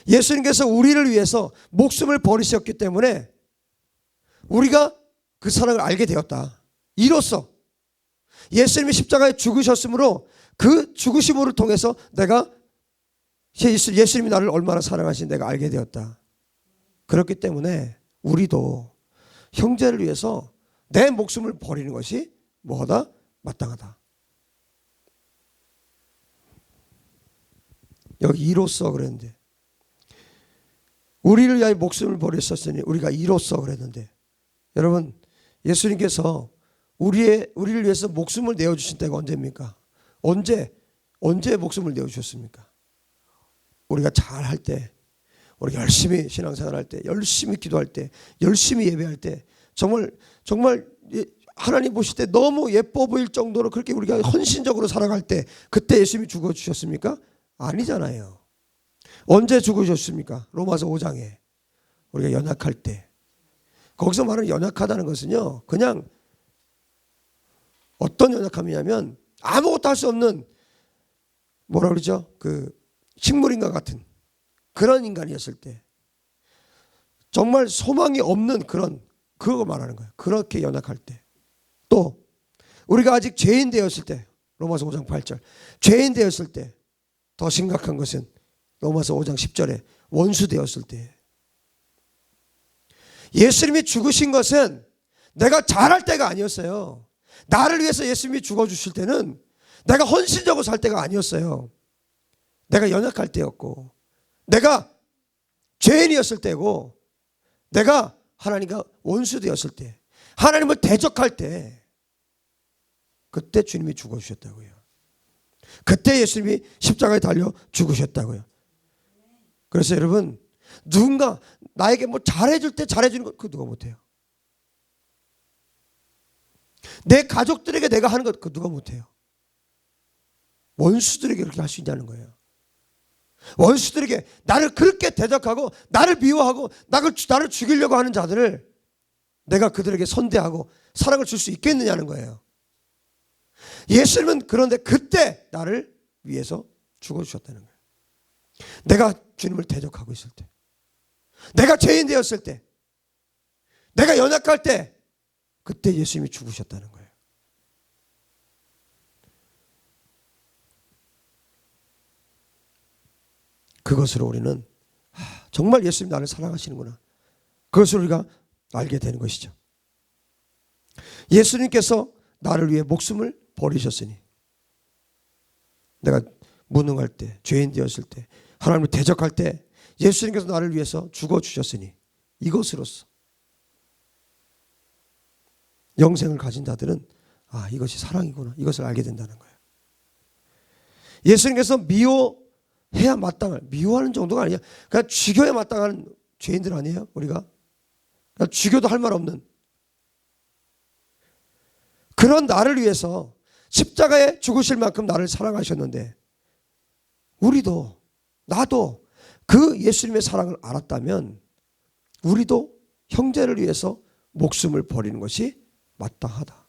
A: 예수님께서 우리를 위해서 목숨을 버리셨기 때문에 우리가 그 사랑을 알게 되었다. 이로써 예수님이 십자가에 죽으셨으므로 그 죽으심을 통해서 내가 예수님이 나를 얼마나 사랑하시는지 내가 알게 되었다. 그렇기 때문에 우리도 형제를 위해서 내 목숨을 버리는 것이 뭐하다? 마땅하다. 여기 이로써 그랬는데, 우리를 위하여 목숨을 버리셨으니 우리가 이로써 그랬는데, 여러분 예수님께서 우리를 위해서 목숨을 내어주신 때가 언제입니까? 언제 목숨을 내어주셨습니까? 우리가 잘할 때, 우리가 열심히 신앙생활할 때, 열심히 기도할 때, 열심히 예배할 때, 정말 하나님 보실 때 너무 예뻐 보일 정도로 그렇게 우리가 헌신적으로 살아갈 때, 그때 예수님이 죽어주셨습니까? 아니잖아요. 언제 죽으셨습니까? 로마서 5장에 우리가 연약할 때. 거기서 말하는 연약하다는 것은요, 그냥 어떤 연약함이냐면 아무것도 할 수 없는, 뭐라 그러죠? 그 식물인간 같은 그런 인간이었을 때, 정말 소망이 없는 그거 말하는 거예요. 그렇게 연약할 때. 또 우리가 아직 죄인 되었을 때, 로마서 5장 8절, 죄인 되었을 때, 더 심각한 것은 로마서 5장 10절에 원수 되었을 때. 예수님이 죽으신 것은 내가 잘할 때가 아니었어요. 나를 위해서 예수님이 죽어주실 때는 내가 헌신적으로 살 때가 아니었어요. 내가 연약할 때였고, 내가 죄인이었을 때고, 내가 하나님과 원수 되었을 때, 하나님을 대적할 때, 그때 주님이 죽어주셨다고요. 그때 예수님이 십자가에 달려 죽으셨다고요. 그래서 여러분, 누군가 나에게 뭐 잘해줄 때 잘해주는 것, 그거 누가 못해요. 내 가족들에게 내가 하는 것, 그거 누가 못해요. 원수들에게 그렇게 할 수 있냐는 거예요. 원수들에게 나를 그렇게 대적하고 나를 미워하고 나를 죽이려고 하는 자들을 내가 그들에게 선대하고 사랑을 줄 수 있겠느냐는 거예요. 예수님은 그런데 그때 나를 위해서 죽어주셨다는 거예요. 내가 주님을 대적하고 있을 때, 내가 죄인 되었을 때, 내가 연약할 때, 그때 예수님이 죽으셨다는 거예요. 그것으로 우리는 정말 예수님 나를 사랑하시는구나, 그것을 우리가 알게 되는 것이죠. 예수님께서 나를 위해 목숨을 버리셨으니, 내가 무능할 때, 죄인 되었을 때, 하나님을 대적할 때 예수님께서 나를 위해서 죽어주셨으니 이것으로서 영생을 가진 자들은 이것이 사랑이구나, 이것을 알게 된다는 거예요. 예수님께서 미워해야 마땅할, 미워하는 정도가 아니야. 그냥 죽여야 마땅한 죄인들 아니에요, 우리가? 그냥 죽여도 할 말 없는 그런 나를 위해서 십자가에 죽으실 만큼 나를 사랑하셨는데, 우리도, 나도 그 예수님의 사랑을 알았다면 우리도 형제를 위해서 목숨을 버리는 것이 마땅하다.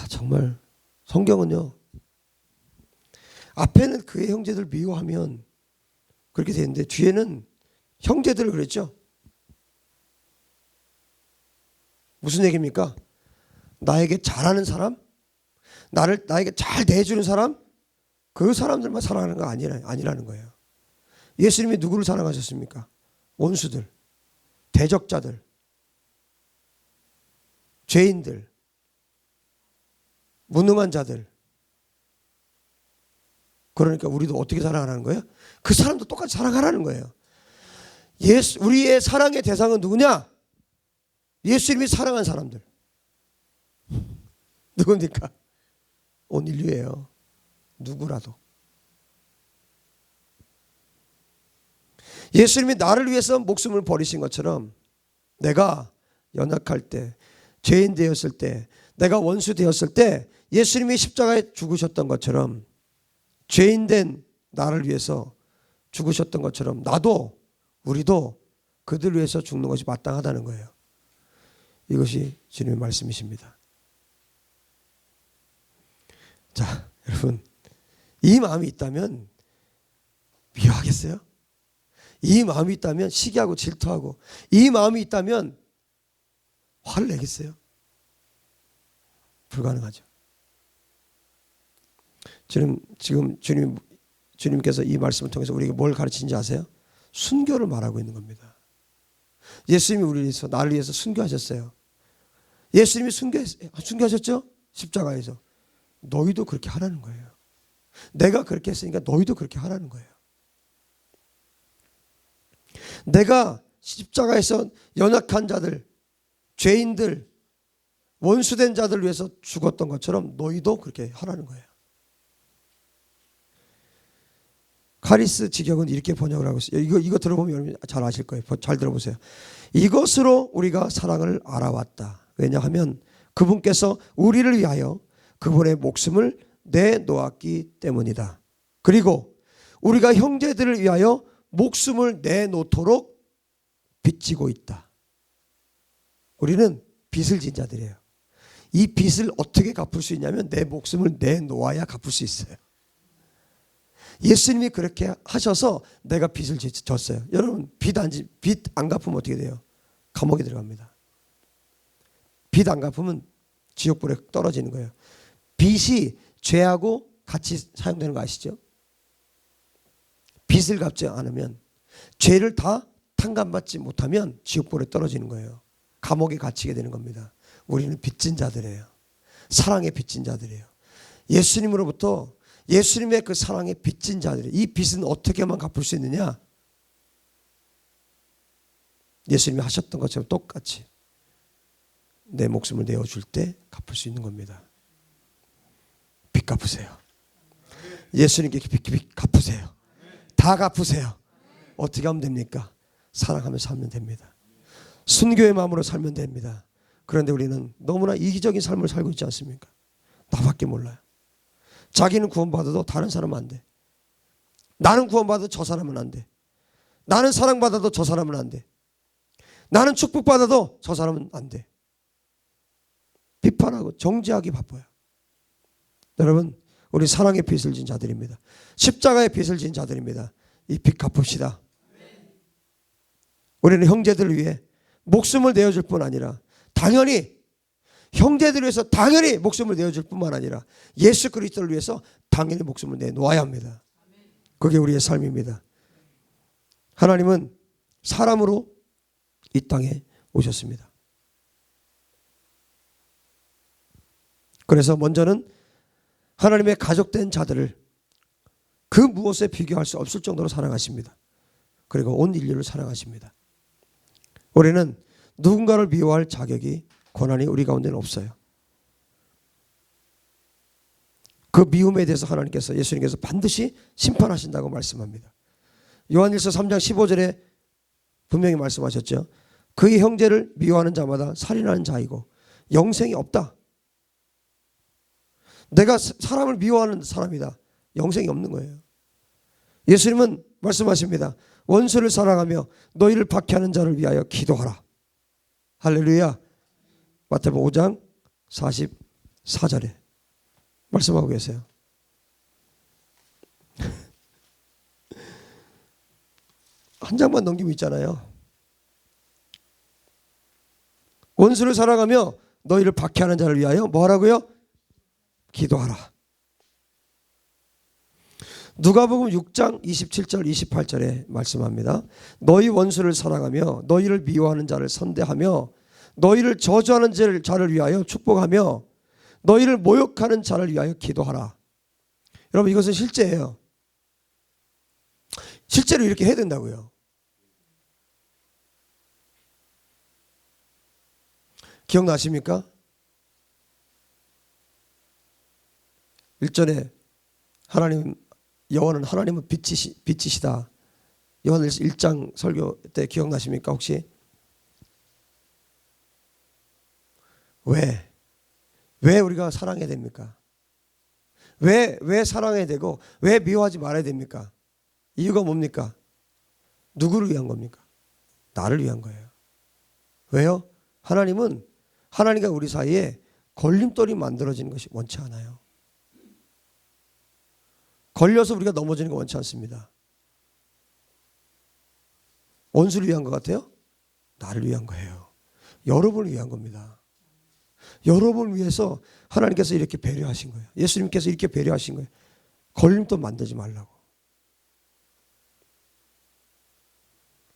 A: 정말 성경은요, 앞에는 그의 형제들 미워하면 그렇게 되는데 뒤에는 형제들을 그랬죠. 무슨 얘기입니까? 나에게 잘하는 사람, 나에게 잘 대해주는 사람, 그 사람들만 사랑하는 거 아니라는 거예요. 예수님이 누구를 사랑하셨습니까? 원수들, 대적자들, 죄인들, 무능한 자들. 그러니까 우리도 어떻게 사랑하라는 거예요? 그 사람도 똑같이 사랑하라는 거예요. 우리의 사랑의 대상은 누구냐? 예수님이 사랑한 사람들. 누굽니까? 온 인류예요. 누구라도. 예수님이 나를 위해서 목숨을 버리신 것처럼 내가 연약할 때, 죄인 되었을 때, 내가 원수 되었을 때 예수님이 십자가에 죽으셨던 것처럼, 죄인 된 나를 위해서 죽으셨던 것처럼 나도, 우리도 그들 위해서 죽는 것이 마땅하다는 거예요. 이것이 주님의 말씀이십니다. 자, 여러분, 이 마음이 있다면 미워하겠어요? 이 마음이 있다면 시기하고 질투하고, 이 마음이 있다면 화를 내겠어요? 불가능하죠. 지금 주님께서 이 말씀을 통해서 우리에게 뭘 가르치는지 아세요? 순교를 말하고 있는 겁니다. 예수님이 우리를 위해서, 나를 위해서 순교하셨어요. 예수님이 순교하셨죠? 십자가에서. 너희도 그렇게 하라는 거예요. 내가 그렇게 했으니까 너희도 그렇게 하라는 거예요. 내가 십자가에서 연약한 자들, 죄인들, 원수된 자들 위해서 죽었던 것처럼 너희도 그렇게 하라는 거예요. 카리스 직역은 이렇게 번역을 하고 있어요. 이거 들어보면 여러분 잘 아실 거예요. 잘 들어보세요. 이것으로 우리가 사랑을 알아왔다. 왜냐하면 그분께서 우리를 위하여 그분의 목숨을 내놓았기 때문이다. 그리고 우리가 형제들을 위하여 목숨을 내놓도록 빚지고 있다. 우리는 빚을 진 자들이에요. 이 빚을 어떻게 갚을 수 있냐면 내 목숨을 내놓아야 갚을 수 있어요. 예수님이 그렇게 하셔서 내가 빚을 졌어요. 여러분, 빚 안 갚으면 어떻게 돼요? 감옥에 들어갑니다. 빚 안 갚으면 지옥불에 떨어지는 거예요. 빚이 죄하고 같이 사용되는 거 아시죠? 빚을 갚지 않으면, 죄를 다 탕감받지 못하면 지옥불에 떨어지는 거예요. 감옥에 갇히게 되는 겁니다. 우리는 빚진 자들이에요. 사랑의 빚진 자들이에요. 예수님으로부터, 예수님의 그 사랑의 빚진 자들이에요. 이 빚은 어떻게만 갚을 수 있느냐? 예수님이 하셨던 것처럼 똑같이 내 목숨을 내어줄 때 갚을 수 있는 겁니다. 빚 갚으세요. 예수님께 빚 갚으세요. 다 갚으세요. 어떻게 하면 됩니까? 사랑하면서 살면 됩니다. 순교의 마음으로 살면 됩니다. 그런데 우리는 너무나 이기적인 삶을 살고 있지 않습니까? 나밖에 몰라요. 자기는 구원받아도 다른 사람은 안 돼. 나는 구원받아도 저 사람은 안 돼. 나는 사랑받아도 저 사람은 안 돼. 나는 축복받아도 저 사람은 안 돼. 비판하고 정죄하기 바빠요. 여러분, 우리 사랑의 빚을 진 자들입니다. 십자가의 빚을 진 자들입니다. 이 빚 갚읍시다. 우리는 형제들을 위해 목숨을 내어줄 뿐 아니라, 당연히 형제들을 위해서 당연히 목숨을 내어줄 뿐만 아니라 예수 그리스도를 위해서 당연히 목숨을 내놓아야 합니다. 그게 우리의 삶입니다. 하나님은 사람으로 이 땅에 오셨습니다. 그래서 먼저는 하나님의 가족된 자들을 그 무엇에 비교할 수 없을 정도로 사랑하십니다. 그리고 온 인류를 사랑하십니다. 우리는 누군가를 미워할 자격이 권한이 우리 가운데는 없어요. 그 미움에 대해서 하나님께서 예수님께서 반드시 심판하신다고 말씀합니다. 요한일서 3장 15절에 분명히 말씀하셨죠. 그의 형제를 미워하는 자마다 살인하는 자이고 영생이 없다. 내가 사람을 미워하는 사람이다. 영생이 없는 거예요. 예수님은 말씀하십니다. 원수를 사랑하며 너희를 박해하는 자를 위하여 기도하라. 할렐루야. 마태복음 5장 44절에 말씀하고 계세요. 한 장만 넘기고 있잖아요. 원수를 사랑하며 너희를 박해하는 자를 위하여 뭐 하라고요? 기도하라. 누가복음 6장 27절 28절에 말씀합니다. 너희 원수를 사랑하며 너희를 미워하는 자를 선대하며 너희를 저주하는 자를 위하여 축복하며 너희를 모욕하는 자를 위하여 기도하라. 여러분 이것은 실제예요. 실제로 이렇게 해야 된다고요. 기억나십니까? 일전에 여호와는 하나님은 빛이시다. 요한일서 1장 설교 때 기억나십니까 혹시? 왜 우리가 사랑해야 됩니까? 왜 사랑해야 되고 왜 미워하지 말아야 됩니까? 이유가 뭡니까? 누구를 위한 겁니까? 나를 위한 거예요. 왜요? 하나님은 하나님과 우리 사이에 걸림돌이 만들어지는 것이 원치 않아요. 걸려서 우리가 넘어지는 거 원치 않습니다. 원수를 위한 것 같아요? 나를 위한 거예요. 여러분을 위한 겁니다. 여러분을 위해서 하나님께서 이렇게 배려하신 거예요. 예수님께서 이렇게 배려하신 거예요. 걸림돌 만들지 말라고.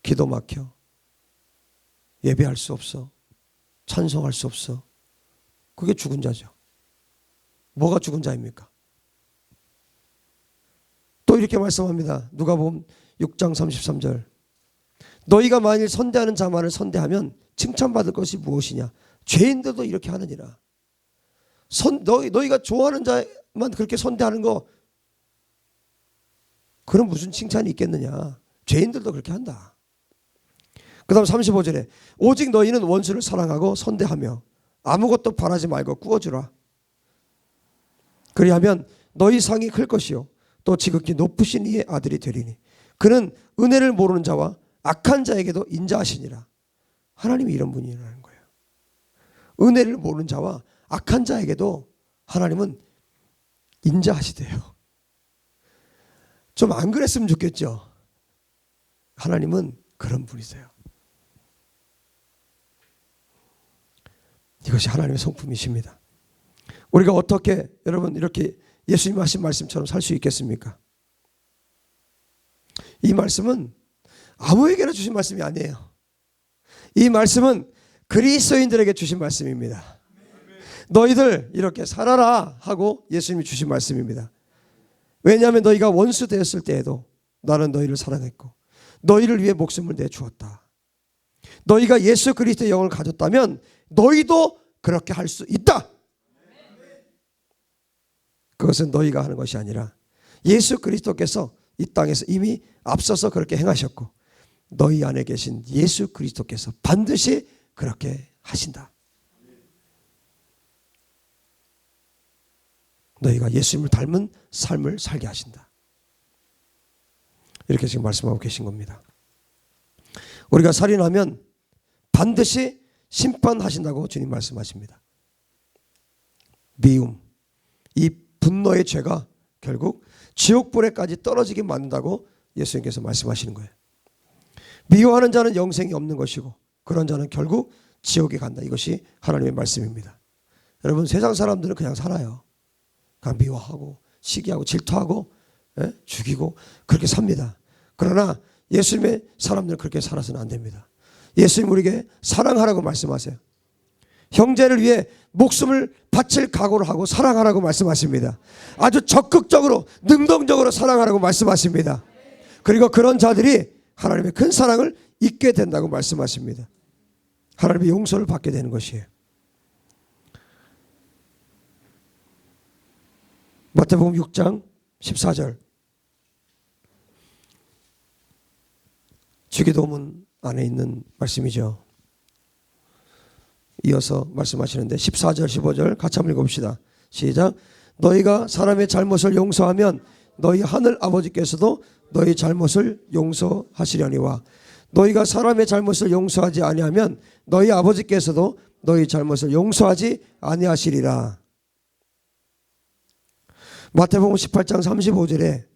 A: 기도 막혀. 예배할 수 없어. 찬송할 수 없어. 그게 죽은 자죠. 뭐가 죽은 자입니까? 또 이렇게 말씀합니다. 누가복음 6장 33절. 너희가 만일 선대하는 자만을 선대하면 칭찬받을 것이 무엇이냐? 죄인들도 이렇게 하느니라. 너희가 좋아하는 자만 그렇게 선대하는 거 그럼 무슨 칭찬이 있겠느냐? 죄인들도 그렇게 한다. 그 다음 35절에 오직 너희는 원수를 사랑하고 선대하며 아무것도 바라지 말고 구워주라. 그리하면 너희 상이 클 것이요 또 지극히 높으신 이의 아들이 되리니 그는 은혜를 모르는 자와 악한 자에게도 인자하시니라. 하나님이 이런 분이라는 거예요. 은혜를 모르는 자와 악한 자에게도 하나님은 인자하시대요. 좀 안 그랬으면 좋겠죠. 하나님은 그런 분이세요. 이것이 하나님의 성품이십니다. 우리가 어떻게 여러분 이렇게 예수님 하신 말씀처럼 살 수 있겠습니까? 이 말씀은 아무에게나 주신 말씀이 아니에요. 이 말씀은 그리스도인들에게 주신 말씀입니다. 너희들 이렇게 살아라 하고 예수님이 주신 말씀입니다. 왜냐하면 너희가 원수 되었을 때에도 나는 너희를 사랑했고 너희를 위해 목숨을 내주었다. 너희가 예수 그리스도의 영을 가졌다면 너희도 그렇게 할 수 있다. 그것은 너희가 하는 것이 아니라 예수 그리스도께서 이 땅에서 이미 앞서서 그렇게 행하셨고 너희 안에 계신 예수 그리스도께서 반드시 그렇게 하신다. 너희가 예수님을 닮은 삶을 살게 하신다. 이렇게 지금 말씀하고 계신 겁니다. 우리가 살인하면 반드시 심판하신다고 주님 말씀하십니다. 미움, 이 분노의 죄가 결국 지옥불에까지 떨어지게 만든다고 예수님께서 말씀하시는 거예요. 미워하는 자는 영생이 없는 것이고 그런 자는 결국 지옥에 간다. 이것이 하나님의 말씀입니다. 여러분 세상 사람들은 그냥 살아요. 그냥 미워하고 시기하고 질투하고 죽이고 그렇게 삽니다. 그러나 예수님의 사람들은 그렇게 살아서는 안 됩니다. 예수님 우리에게 사랑하라고 말씀하세요. 형제를 위해 목숨을 바칠 각오를 하고 사랑하라고 말씀하십니다. 아주 적극적으로 능동적으로 사랑하라고 말씀하십니다. 그리고 그런 자들이 하나님의 큰 사랑을 잊게 된다고 말씀하십니다. 하나님의 용서를 받게 되는 것이에요. 마태복음 6장 14절 주기도문 안에 있는 말씀이죠. 이어서 말씀하시는데 14절 15절 같이 한번 읽어봅시다. 시작. 너희가 사람의 잘못을 용서하면 너희 하늘 아버지께서도 너희 잘못을 용서하시려니와 너희가 사람의 잘못을 용서하지 아니하면 너희 아버지께서도 너희 잘못을 용서하지 아니하시리라. 마태복음 18장 35절에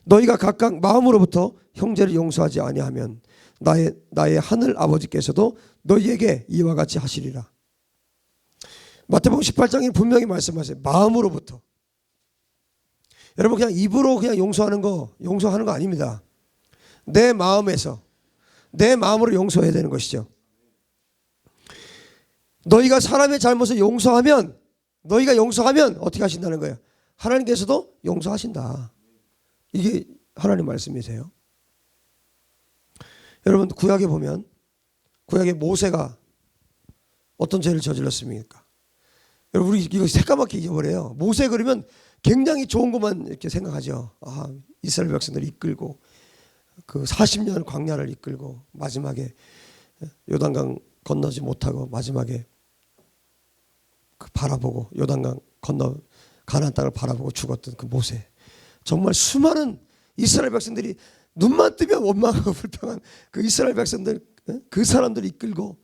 A: 너희가 각각 마음으로부터 형제를 용서하지 아니하면 나의 하늘 아버지께서도 너희에게 이와 같이 하시리라. 마태복음 18장에 분명히 말씀하세요. 마음으로부터. 여러분 그냥 입으로 그냥 용서하는 거 아닙니다. 내 마음에서 내 마음으로 용서해야 되는 것이죠. 너희가 사람의 잘못을 용서하면 어떻게 하신다는 거예요? 하나님께서도 용서하신다. 이게 하나님 말씀이세요. 여러분 구약에 보면 구약에 모세가 어떤 죄를 저질렀습니까? 여러분 우리 이거 새까맣게 잊어버려요. 모세 그러면 굉장히 좋은 것만 이렇게 생각하죠. 아, 이스라엘 백성들을 이끌고 그 40년 광야를 이끌고 마지막에 요단강 건너지 못하고 마지막에 그 바라보고 요단강 건너 가나안 땅을 바라보고 죽었던 그 모세. 정말 수많은 이스라엘 백성들이 눈만 뜨면 원망하고 불평한 그 이스라엘 백성들, 그 사람들을 이끌고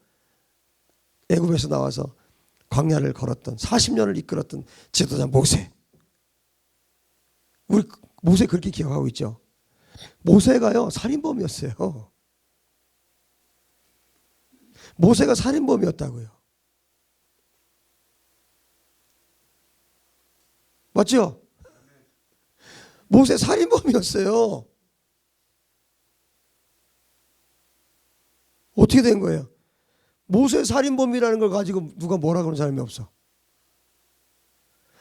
A: 애굽에서 나와서 광야를 걸었던 40년을 이끌었던 지도자 모세. 우리 모세 그렇게 기억하고 있죠. 모세가요 살인범이었어요. 모세가 살인범이었다고요. 맞죠? 모세 살인범이었어요. 어떻게 된 거예요? 모세 살인범이라는 걸 가지고 누가 뭐라 그러는 사람이 없어.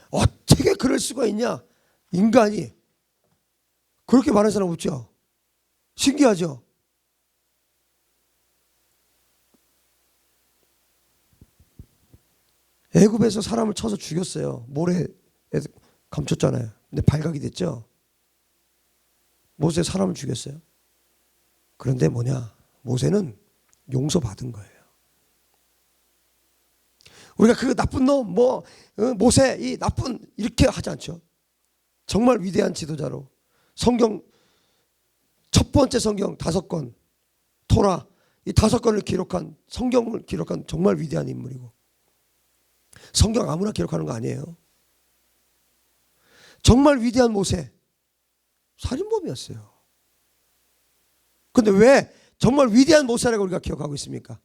A: 어떻게 그럴 수가 있냐? 인간이. 그렇게 말하는 사람 없죠? 신기하죠? 애굽에서 사람을 쳐서 죽였어요. 모래에 감췄잖아요. 근데 발각이 됐죠? 모세 사람을 죽였어요. 그런데 뭐냐? 모세는 용서받은 거예요. 우리가 그 나쁜 놈, 모세, 이 나쁜, 이렇게 하지 않죠. 정말 위대한 지도자로 성경, 첫 번째 성경 5권, 토라, 이 5권을 기록한, 성경을 기록한 정말 위대한 인물이고, 성경 아무나 기록하는 거 아니에요. 정말 위대한 모세, 살인범이었어요. 근데 왜 정말 위대한 모세라고 우리가 기억하고 있습니까?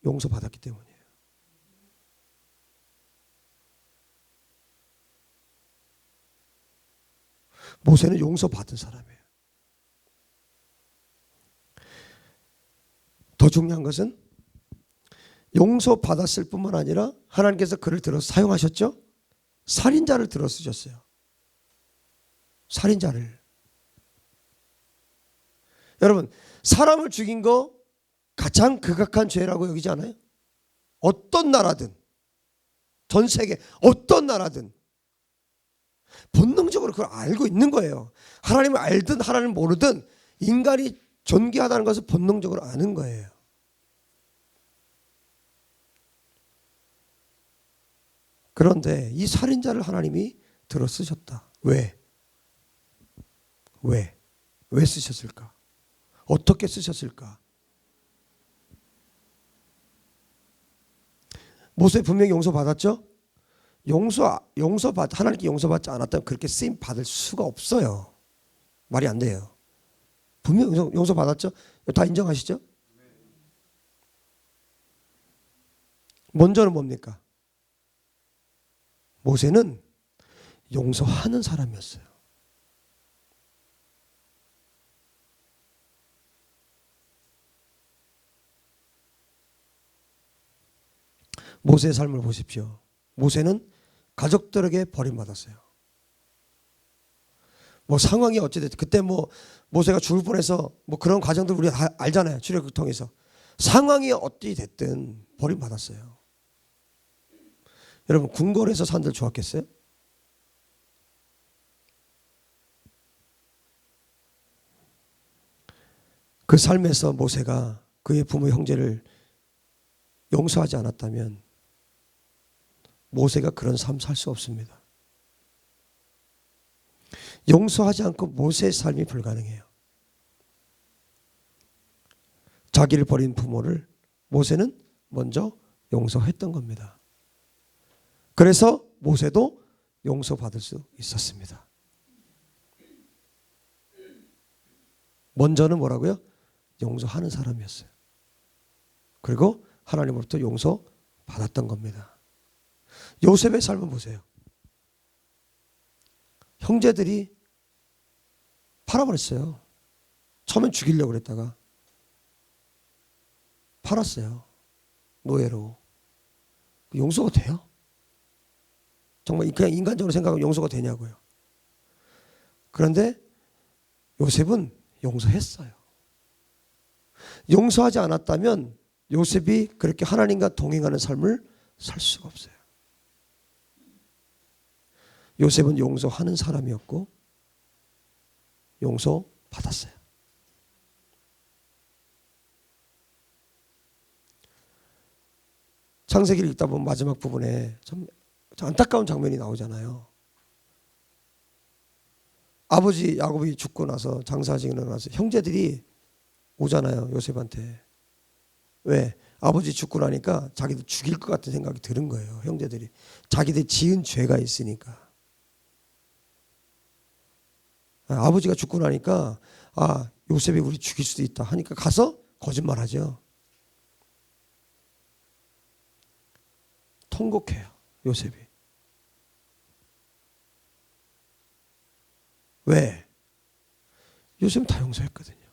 A: 용서받았기 때문이에요. 모세는 용서받은 사람이에요. 더 중요한 것은 용서받았을 뿐만 아니라 하나님께서 그를 들어서 사용하셨죠? 살인자를 들어 쓰셨어요. 살인자를. 여러분 사람을 죽인 거 가장 극악한 죄라고 여기지 않아요? 어떤 나라든 전 세계 어떤 나라든 본능적으로 그걸 알고 있는 거예요. 하나님을 알든 하나님을 모르든 인간이 존귀하다는 것을 본능적으로 아는 거예요. 그런데 이 살인자를 하나님이 들어 쓰셨다. 왜? 왜 쓰셨을까? 어떻게 쓰셨을까? 모세 분명히 용서받았죠? 하나님께 용서받지 않았다면 그렇게 쓰임 받을 수가 없어요. 말이 안 돼요. 분명히 용서받았죠? 다 인정하시죠? 먼저는 뭡니까? 모세는 용서하는 사람이었어요. 모세의 삶을 보십시오. 모세는 가족들에게 버림받았어요. 상황이 어찌됐든 그때 모세가 죽을 뻔해서 그런 과정들 우리가 다 알잖아요. 출애굽을 통해서 상황이 어찌 됐든 버림받았어요. 여러분 궁궐에서 산들 좋았겠어요? 그 삶에서 모세가 그의 부모 형제를 용서하지 않았다면 모세가 그런 삶 살 수 없습니다. 용서하지 않고 모세의 삶이 불가능해요. 자기를 버린 부모를 모세는 먼저 용서했던 겁니다. 그래서 모세도 용서받을 수 있었습니다. 먼저는 뭐라고요? 용서하는 사람이었어요. 그리고 하나님으로부터 용서받았던 겁니다. 요셉의 삶은 보세요. 형제들이 팔아버렸어요. 처음엔 죽이려고 그랬다가 팔았어요. 노예로. 용서가 돼요? 정말 그냥 인간적으로 생각하면 용서가 되냐고요. 그런데 요셉은 용서했어요. 용서하지 않았다면 요셉이 그렇게 하나님과 동행하는 삶을 살 수가 없어요. 요셉은 용서하는 사람이었고 용서받았어요. 창세기를 읽다 보면 마지막 부분에 참 안타까운 장면이 나오잖아요. 아버지 야곱이 죽고 나서 장사지고 나서 형제들이 오잖아요. 요셉한테. 왜? 아버지 죽고 나니까 자기들 죽일 것 같은 생각이 드는 거예요. 형제들이. 자기들 지은 죄가 있으니까. 아버지가 죽고 나니까 요셉이 우리 죽일 수도 있다 하니까 가서 거짓말하죠. 통곡해요. 요셉이. 왜? 요셉은 다 용서했거든요.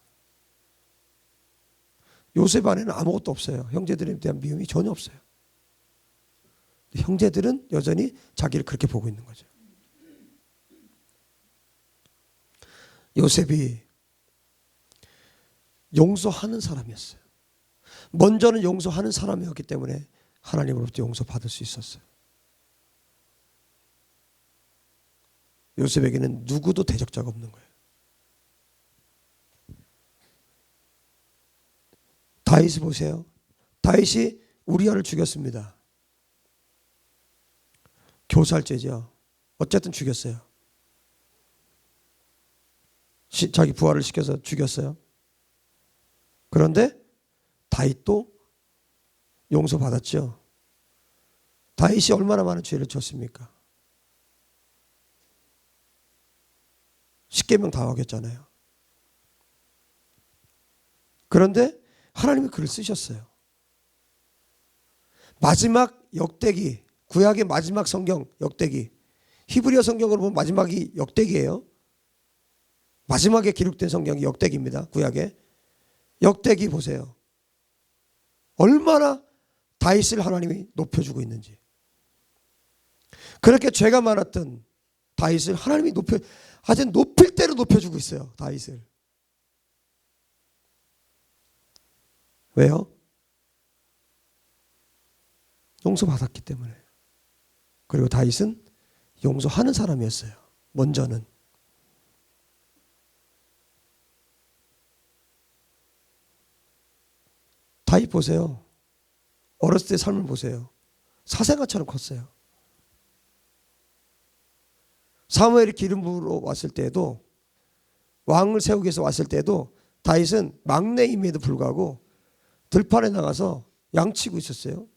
A: 요셉 안에는 아무것도 없어요. 형제들에 대한 미움이 전혀 없어요. 형제들은 여전히 자기를 그렇게 보고 있는 거죠. 요셉이 용서하는 사람이었어요. 먼저는 용서하는 사람이었기 때문에 하나님으로부터 용서받을 수 있었어요. 요셉에게는 누구도 대적자가 없는 거예요. 다윗을 보세요. 다윗이 우리아를 죽였습니다. 교살죄죠. 어쨌든 죽였어요. 자기 부하를 시켜서 죽였어요. 그런데 다윗도 용서받았죠. 다윗이 얼마나 많은 죄를 졌습니까? 십계명 다 어겼잖아요. 그런데 하나님이 그를 쓰셨어요. 마지막 역대기, 구약의 마지막 성경 역대기, 히브리어 성경으로 보면 마지막이 역대기예요. 마지막에 기록된 성경이 역대기입니다. 구약에. 역대기 보세요. 얼마나 다윗을 하나님이 높여주고 있는지. 그렇게 죄가 많았던 다윗을 하나님이 아주 높일 대로 높여주고 있어요. 다윗을. 왜요? 용서받았기 때문에. 그리고 다윗은 용서하는 사람이었어요. 먼저는. 다윗 보세요. 어렸을 때 삶을 보세요. 사생아처럼 컸어요. 사무엘이 기름 부으러 왔을 때에도, 왕을 세우기 위해서 왔을 때에도 다윗은 막내임에도 불구하고 들판에 나가서 양치고 있었어요.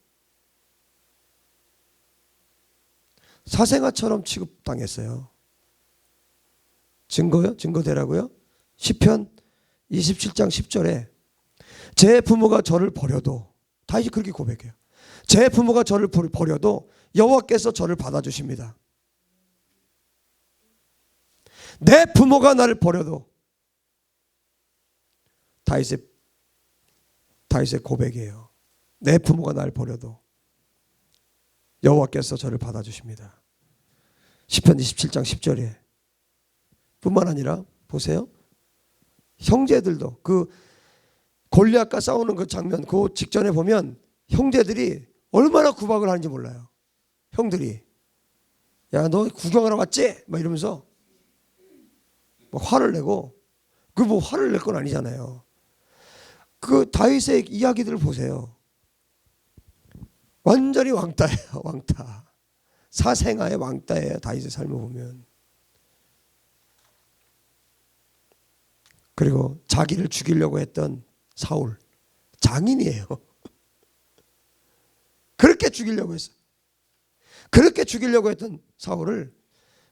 A: 사생아처럼 취급당했어요. 증거요? 증거 대라고요? 시편 27장 10절에 제 부모가 저를 버려도, 다윗이 그렇게 고백해요. 제 부모가 저를 버려도 여호와께서 저를 받아주십니다. 내 부모가 나를 버려도, 다윗의 고백이에요. 내 부모가 나를 버려도 여호와께서 저를 받아주십니다. 시편 27장 10절에. 뿐만 아니라 보세요. 형제들도, 그 골리앗과 싸우는 그 장면, 그 직전에 보면 형제들이 얼마나 구박을 하는지 몰라요. 형들이 야 너 구경하러 왔지? 막 이러면서 뭐 화를 내고, 그 뭐 화를 낼 건 아니잖아요. 그 다윗의 이야기들을 보세요. 완전히 왕따예요. 왕따. 사생아의 왕따예요. 다윗의 삶을 보면. 그리고 자기를 죽이려고 했던 사울, 장인이에요. 그렇게 죽이려고 했어요. 그렇게 죽이려고 했던 사울을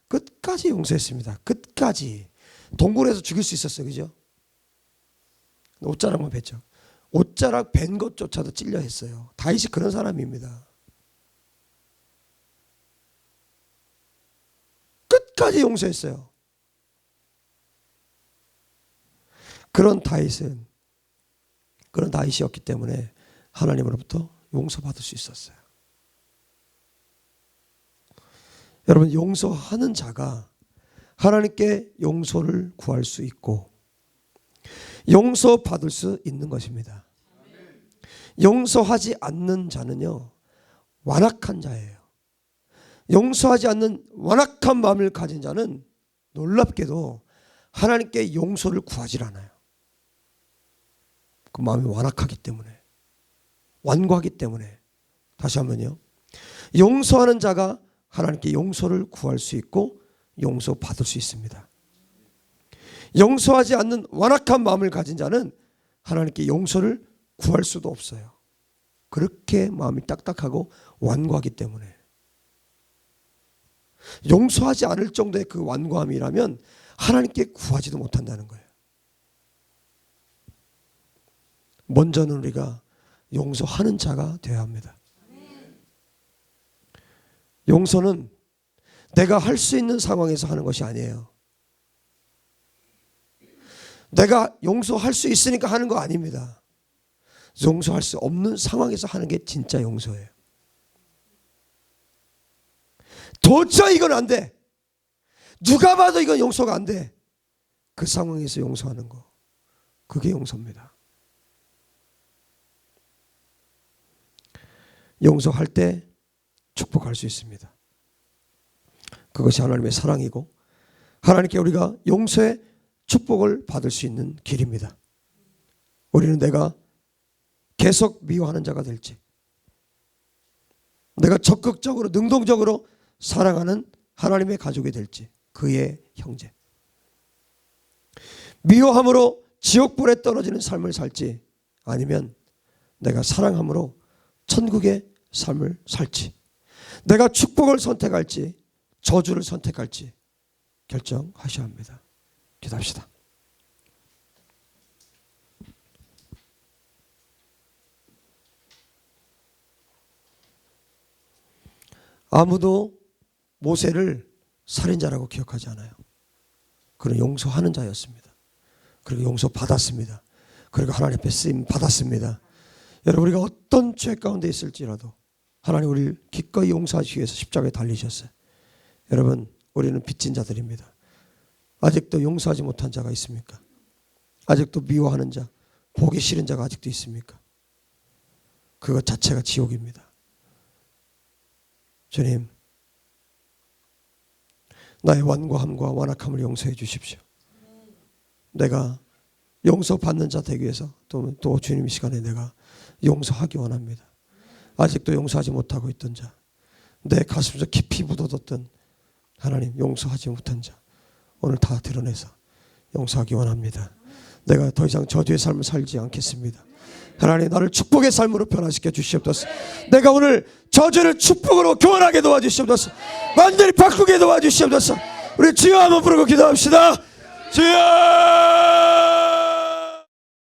A: 끝까지 용서했습니다. 끝까지. 동굴에서 죽일 수 있었어요. 그죠? 옷자락만 뱉죠. 옷자락 벤 것조차도 찔려 했어요. 다윗이 그런 사람입니다. 끝까지 용서했어요. 그런 다윗이었기 때문에 하나님으로부터 용서받을 수 있었어요. 여러분, 용서하는 자가 하나님께 용서를 구할 수 있고 용서받을 수 있는 것입니다. 용서하지 않는 자는요, 완악한 자예요. 용서하지 않는 완악한 마음을 가진 자는 놀랍게도 하나님께 용서를 구하지 않아요. 그 마음이 완악하기 때문에, 완고하기 때문에. 다시 한번요, 용서하는 자가 하나님께 용서를 구할 수 있고 용서받을 수 있습니다. 용서하지 않는 완악한 마음을 가진 자는 하나님께 용서를 구할 수도 없어요. 그렇게 마음이 딱딱하고 완고하기 때문에. 용서하지 않을 정도의 그 완고함이라면 하나님께 구하지도 못한다는 거예요. 먼저는 우리가 용서하는 자가 되어야 합니다. 용서는 내가 할 수 있는 상황에서 하는 것이 아니에요. 내가 용서할 수 있으니까 하는 거 아닙니다. 용서할 수 없는 상황에서 하는 게 진짜 용서예요. 도저히 이건 안 돼. 누가 봐도 이건 용서가 안 돼. 그 상황에서 용서하는 거, 그게 용서입니다. 용서할 때 축복할 수 있습니다. 그것이 하나님의 사랑이고 하나님께 우리가 용서의 축복을 받을 수 있는 길입니다. 우리는 내가 계속 미워하는 자가 될지, 내가 적극적으로 능동적으로 사랑하는 하나님의 가족이 될지, 그의 형제, 미워함으로 지옥불에 떨어지는 삶을 살지, 아니면 내가 사랑함으로 천국의 삶을 살지, 내가 축복을 선택할지 저주를 선택할지 결정하셔야 합니다. 기도합시다. 아무도 모세를 살인자라고 기억하지 않아요. 그는 용서하는 자였습니다. 그리고 용서받았습니다. 그리고 하나님 앞에 쓰임 받았습니다. 여러분, 우리가 어떤 죄 가운데 있을지라도 하나님 우리를 기꺼이 용서하시기 위해서 십자가에 달리셨어요. 여러분, 우리는 빚진 자들입니다. 아직도 용서하지 못한 자가 있습니까? 아직도 미워하는 자, 보기 싫은 자가 아직도 있습니까? 그것 자체가 지옥입니다. 주님, 나의 완고함과 완악함을 용서해 주십시오. 내가 용서받는 자 되기 위해서 또 주님 이 시간에 내가 용서하기 원합니다. 아직도 용서하지 못하고 있던 자, 내 가슴에서 깊이 묻어뒀던 하나님 용서하지 못한 자, 오늘 다 드러내서 용서하기 원합니다. 내가 더 이상 저주의 삶을 살지 않겠습니다. 하나님, 나를 축복의 삶으로 변화시켜 주시옵소서. 내가 오늘 저주를 축복으로 교환하게 도와주시옵소서. 완전히 바꾸게 도와주시옵소서. 우리 주여 한번 부르고 기도합시다. 주여!